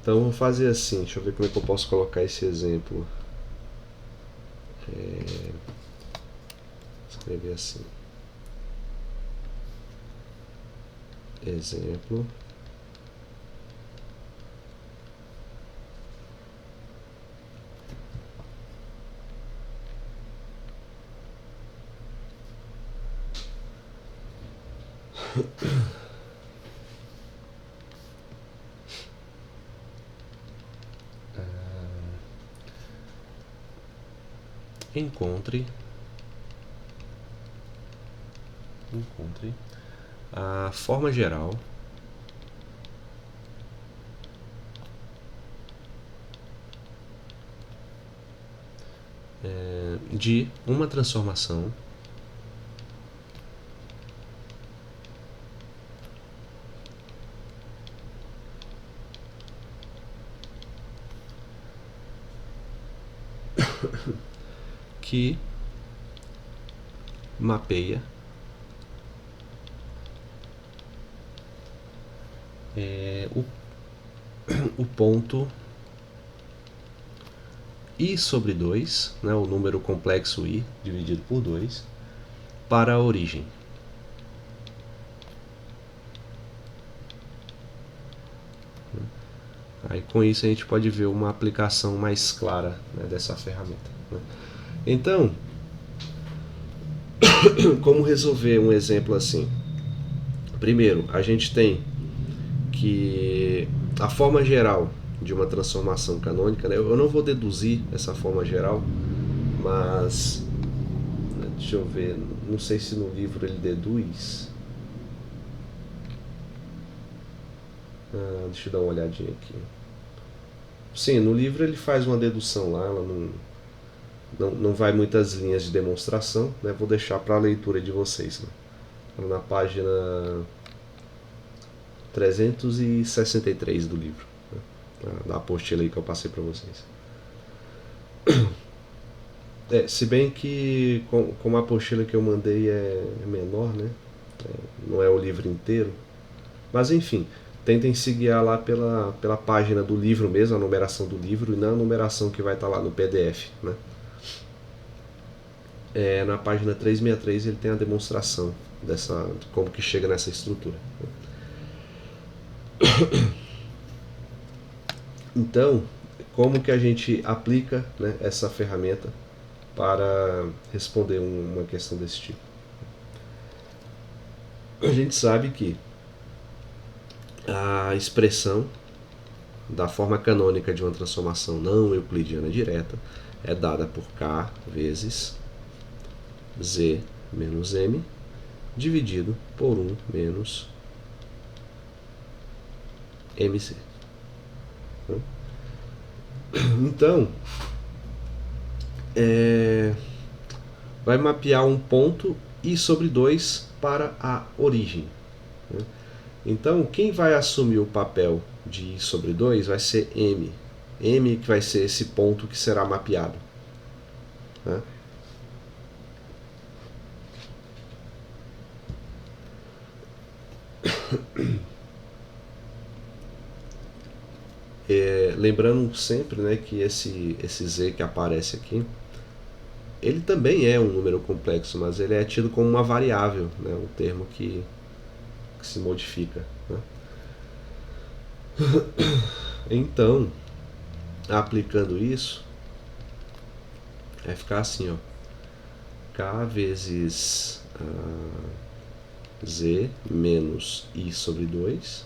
Então vou fazer assim, deixa eu ver como é que eu posso colocar esse exemplo. Escrever assim. Exemplo. Encontre a forma geral de uma transformação que mapeia o ponto I sobre 2, né, o número complexo I dividido por 2, para a origem. Aí com isso a gente pode ver uma aplicação mais clara, né, dessa ferramenta, né? Então, como resolver um exemplo assim? Primeiro, a gente tem que a forma geral de uma transformação canônica, né, eu não vou deduzir essa forma geral, mas deixa eu ver, não sei se no livro ele deduz. Deixa eu dar uma olhadinha aqui. Sim, no livro ele faz uma dedução lá, ela não vai muitas linhas de demonstração, né? Vou deixar para a leitura de vocês, né? Na página 363 do livro, né? Da apostila aí que eu passei para vocês. Se bem que como a apostila que eu mandei é menor, né? Não é o livro inteiro, mas enfim, tentem se guiar lá pela página do livro mesmo, a numeração do livro, e não a numeração que vai estar lá no PDF, né? Na página 363 ele tem a demonstração de como que chega nessa estrutura. Então, como que a gente aplica, né, essa ferramenta para responder uma questão desse tipo? A gente sabe que a expressão da forma canônica de uma transformação não euclidiana direta é dada por K vezes Z menos M dividido por 1 menos MC. Então, vai mapear um ponto I sobre 2 para a origem. Né? Então, quem vai assumir o papel de I sobre 2 vai ser M. M que vai ser esse ponto que será mapeado. Né? Lembrando sempre, né, que esse Z que aparece aqui, ele também é um número complexo, mas ele é tido como uma variável, né, um termo que se modifica. Né? Então, aplicando isso, vai ficar assim, ó, K vezes Z menos I sobre 2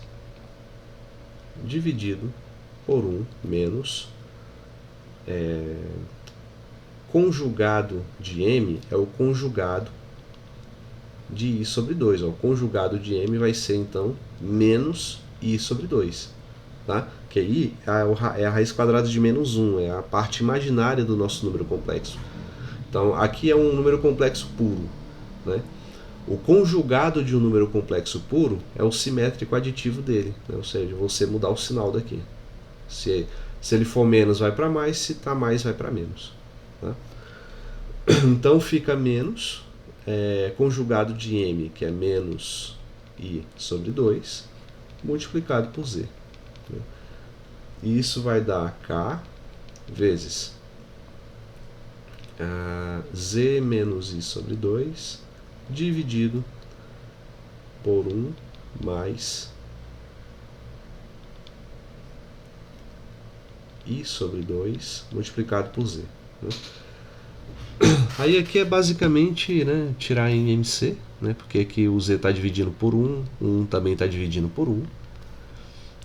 dividido por 1 menos conjugado de M é o conjugado de I sobre 2. O conjugado de M vai ser, então, menos I sobre 2. Tá? Que I é a raiz quadrada de menos 1, é a parte imaginária do nosso número complexo. Então, aqui é um número complexo puro. Né? O conjugado de um número complexo puro é o simétrico aditivo dele. Né? Ou seja, você mudar o sinal daqui. Se ele for menos, vai para mais. Se está mais, vai para menos. Tá? Então, fica menos conjugado de M, que é menos I sobre 2, multiplicado por Z. Né? E isso vai dar K vezes Z menos I sobre 2 dividido por 1 mais I sobre 2 multiplicado por Z. Né? Aí aqui é basicamente, né, tirar em MC, né, porque aqui o Z está dividindo por 1, 1 também está dividindo por 1.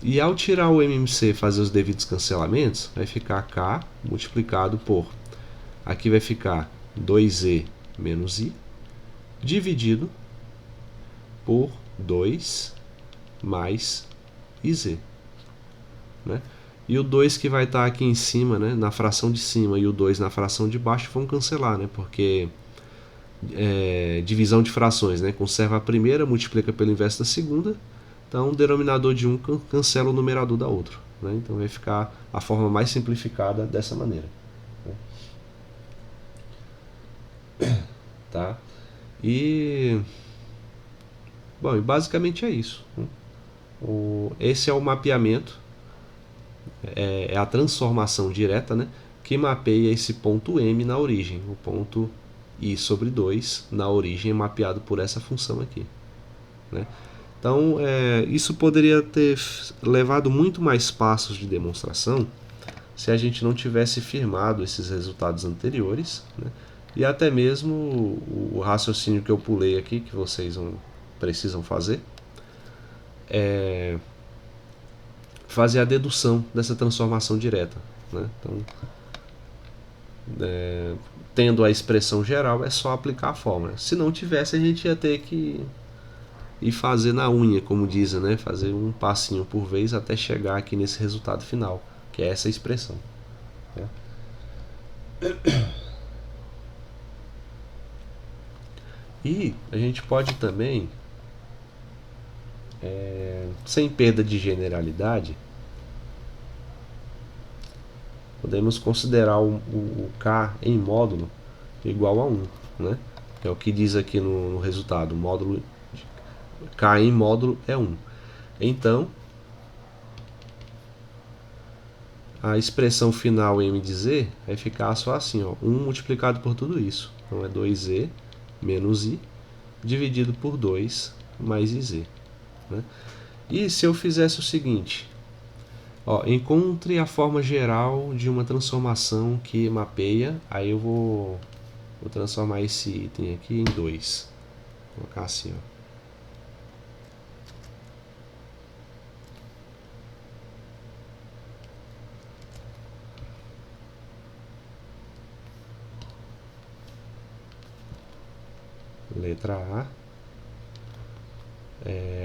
E ao tirar o MMC e fazer os devidos cancelamentos, vai ficar K multiplicado por, aqui vai ficar 2Z menos I, dividido por 2 mais IZ. Né? E o 2 que vai estar aqui em cima, né, na fração de cima, e o 2 na fração de baixo vão cancelar, né, porque divisão de frações, né, conserva a primeira, multiplica pelo inverso da segunda, então o denominador de um cancela o numerador da outra. Né, então vai ficar a forma mais simplificada dessa maneira. Né. Tá? E bom, basicamente é isso. Né. Esse é o mapeamento, é a transformação direta, né, que mapeia esse ponto M na origem. O ponto I sobre 2 na origem é mapeado por essa função aqui. Né. Então, isso poderia ter levado muito mais passos de demonstração se a gente não tivesse firmado esses resultados anteriores, né, e até mesmo o raciocínio que eu pulei aqui, que vocês precisam fazer, fazer a dedução dessa transformação direta. Né? Então, tendo a expressão geral, é só aplicar a fórmula. Se não tivesse, a gente ia ter que ir fazer na unha, como dizem, né? Fazer um passinho por vez até chegar aqui nesse resultado final, que é essa expressão. Né? E a gente pode também, sem perda de generalidade, podemos considerar o K em módulo igual a 1. Né? É o que diz aqui no resultado. O módulo K em módulo é 1. Então, a expressão final M de Z vai ficar só assim, ó, 1 multiplicado por tudo isso. Então é 2Z menos I dividido por 2 mais IZ. Né? E se eu fizesse o seguinte, ó, encontre a forma geral de uma transformação que mapeia, aí eu vou transformar esse item aqui em 2. Vou colocar assim, ó. Letra A,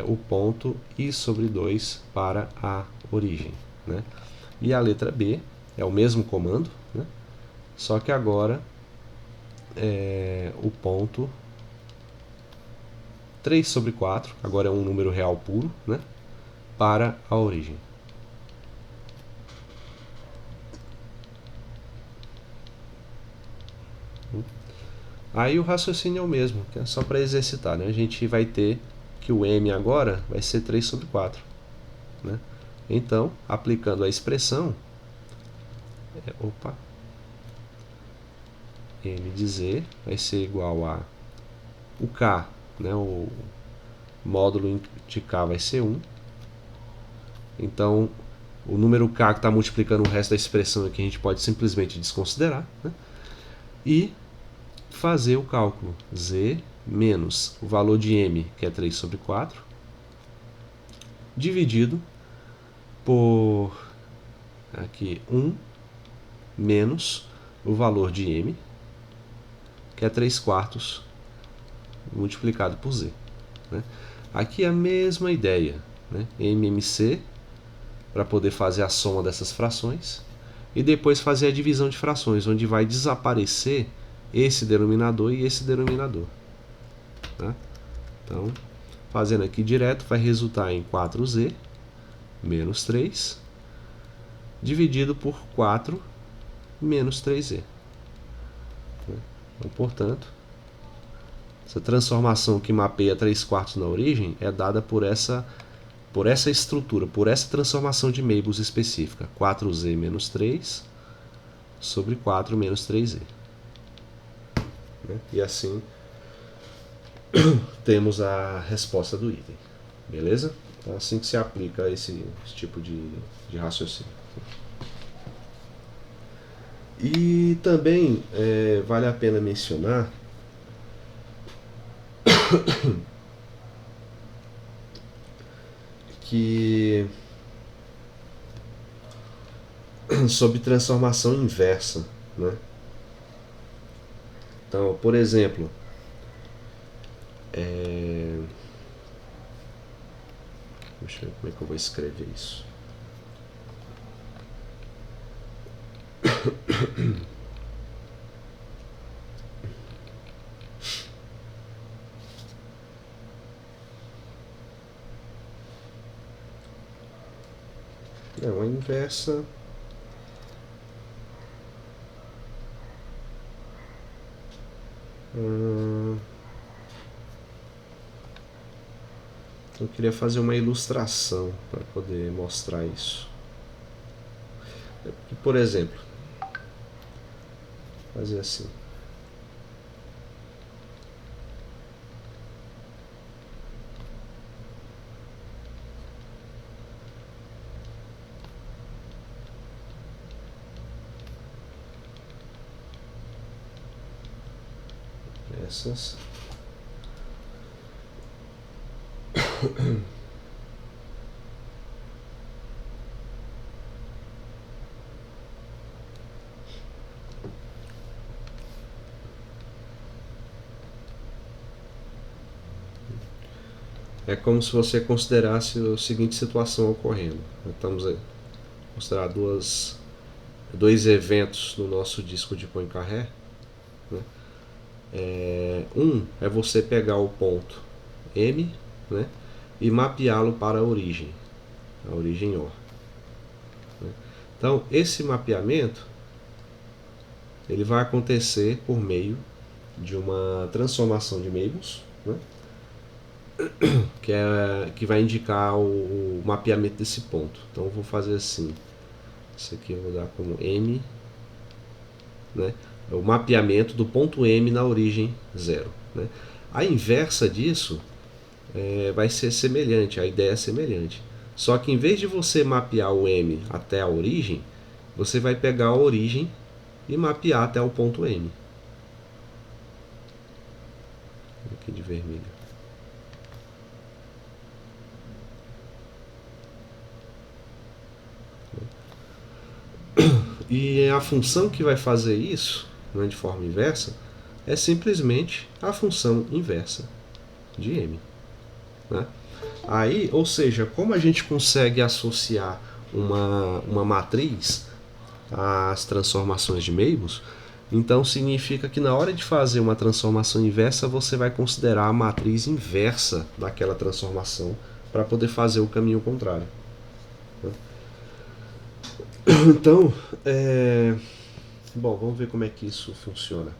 o ponto I sobre 2 para a origem. Né? E a letra B é o mesmo comando, né? Só que agora o ponto 3/4, agora é um número real puro, né? Para a origem. Aí o raciocínio é o mesmo, que é só para exercitar, né? A gente vai ter que o m agora vai ser 3/4, né? Então, aplicando a expressão, m de z vai ser igual a o k, né? O módulo de k vai ser 1. Então, o número k que está multiplicando o resto da expressão aqui a gente pode simplesmente desconsiderar, né? E fazer o cálculo z menos o valor de m, que é 3/4, dividido por aqui 1 menos o valor de m, que é 3/4 multiplicado por z, né? Aqui é a mesma ideia, né? MMC para poder fazer a soma dessas frações e depois fazer a divisão de frações, onde vai desaparecer esse denominador e esse denominador, tá? Então, fazendo aqui direto, vai resultar em 4z menos 3 dividido por 4 menos 3z. Então, portanto, essa transformação que mapeia 3/4 na origem é dada por essa estrutura, por essa transformação de Mabus específica, 4z menos 3 sobre 4 menos 3z. E assim temos a resposta do item. Beleza? Então, assim que se aplica esse tipo de raciocínio. E também vale a pena mencionar que sobre transformação inversa, né? Então, por exemplo, deixa eu ver como é que eu vou escrever isso. Não, a inversa. Eu queria fazer uma ilustração para poder mostrar isso. Por exemplo, fazer assim. Essas. É como se você considerasse a seguinte situação ocorrendo. Estamos a considerar dois eventos no nosso disco de Poincaré, né? Um é você pegar o ponto M, né, e mapeá-lo para a origem O. Então, esse mapeamento ele vai acontecer por meio de uma transformação de Mabus, né, que vai indicar o mapeamento desse ponto. Então, eu vou fazer assim. Isso aqui eu vou dar como M, né, o mapeamento do ponto M na origem 0. Né? A inversa disso vai ser semelhante, a ideia é semelhante. Só que em vez de você mapear o M até a origem, você vai pegar a origem e mapear até o ponto M. Aqui de vermelho. E a função que vai fazer isso, né, de forma inversa, é simplesmente a função inversa de M. Né? Aí, ou seja, como a gente consegue associar uma matriz as transformações de Mabus, então significa que na hora de fazer uma transformação inversa, você vai considerar a matriz inversa daquela transformação para poder fazer o caminho contrário. Então, bom, vamos ver como é que isso funciona.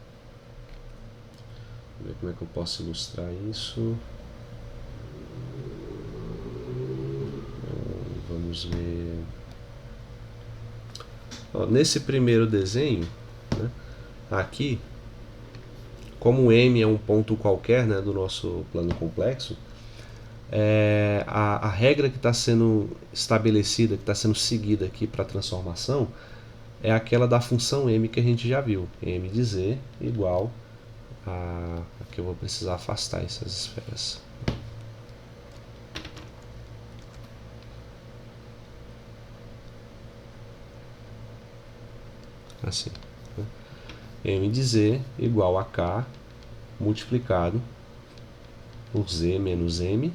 Vamos ver como é que eu posso ilustrar isso. Vamos ver. Ó, nesse primeiro desenho, né, aqui, como M é um ponto qualquer, né, do nosso plano complexo, a regra que está sendo estabelecida, que está sendo seguida aqui para a transformação, é aquela da função M que a gente já viu. M de Z igual a... Aqui eu vou precisar afastar essas esferas. Assim. Né? M de Z igual a K multiplicado por Z menos M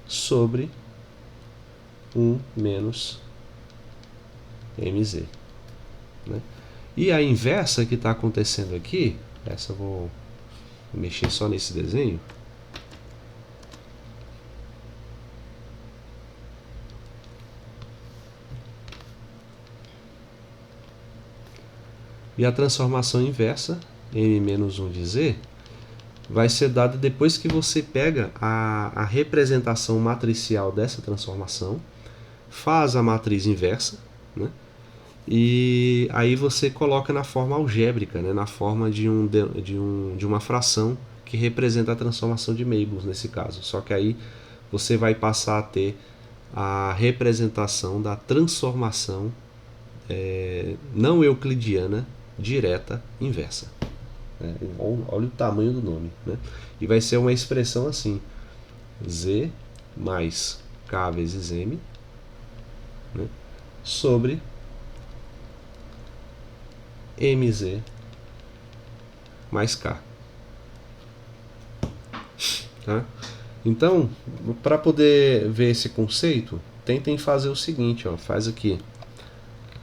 sobre 1 menos mz. Né? E a inversa que está acontecendo aqui, essa eu vou mexer só nesse desenho. E a transformação inversa, m menos 1 de z, vai ser dada depois que você pega a representação matricial dessa transformação, faz a matriz inversa, né? E aí você coloca na forma algébrica, né? Na forma de uma fração que representa a transformação de Mabus nesse caso. Só que aí você vai passar a ter a representação da transformação não euclidiana direta inversa. Olha o tamanho do nome, né? E vai ser uma expressão assim: z mais k vezes m, né, sobre mz mais k. Tá? Então, para poder ver esse conceito, tentem fazer o seguinte, ó, faz aqui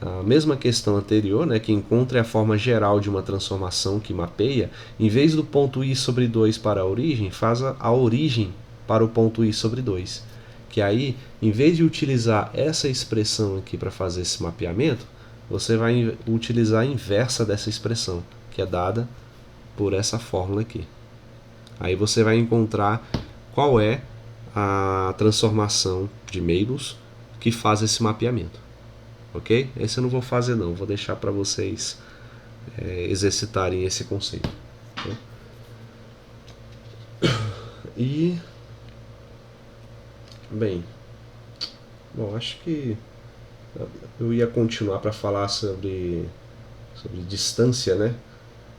a mesma questão anterior, né, que encontre a forma geral de uma transformação que mapeia, em vez do ponto i sobre 2 para a origem, faz a origem para o ponto i sobre 2. Que aí, em vez de utilizar essa expressão aqui para fazer esse mapeamento, você vai utilizar a inversa dessa expressão, que é dada por essa fórmula aqui. Aí você vai encontrar qual é a transformação de Mabus que faz esse mapeamento. Ok? Esse eu não vou fazer não, vou deixar para vocês exercitarem esse conceito. Né? E bem, bom, acho que eu ia continuar para falar sobre distância, né,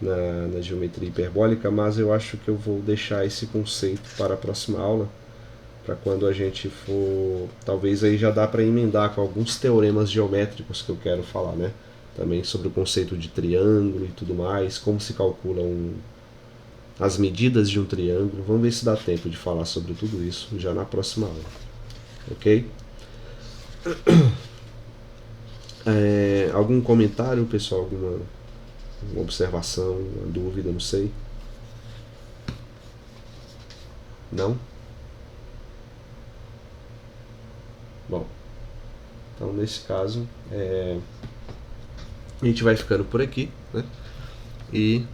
na geometria hiperbólica, mas eu acho que eu vou deixar esse conceito para a próxima aula, para quando a gente for, talvez aí já dá para emendar com alguns teoremas geométricos que eu quero falar, né? Também sobre o conceito de triângulo e tudo mais, como se calculam as medidas de um triângulo. Vamos ver se dá tempo de falar sobre tudo isso já na próxima aula, ok? Algum comentário, pessoal? Alguma observação, uma dúvida, não sei? Não? Bom, então nesse caso a gente vai ficando por aqui, né? E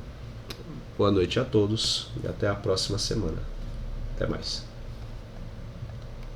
boa noite a todos e até a próxima semana. Até mais.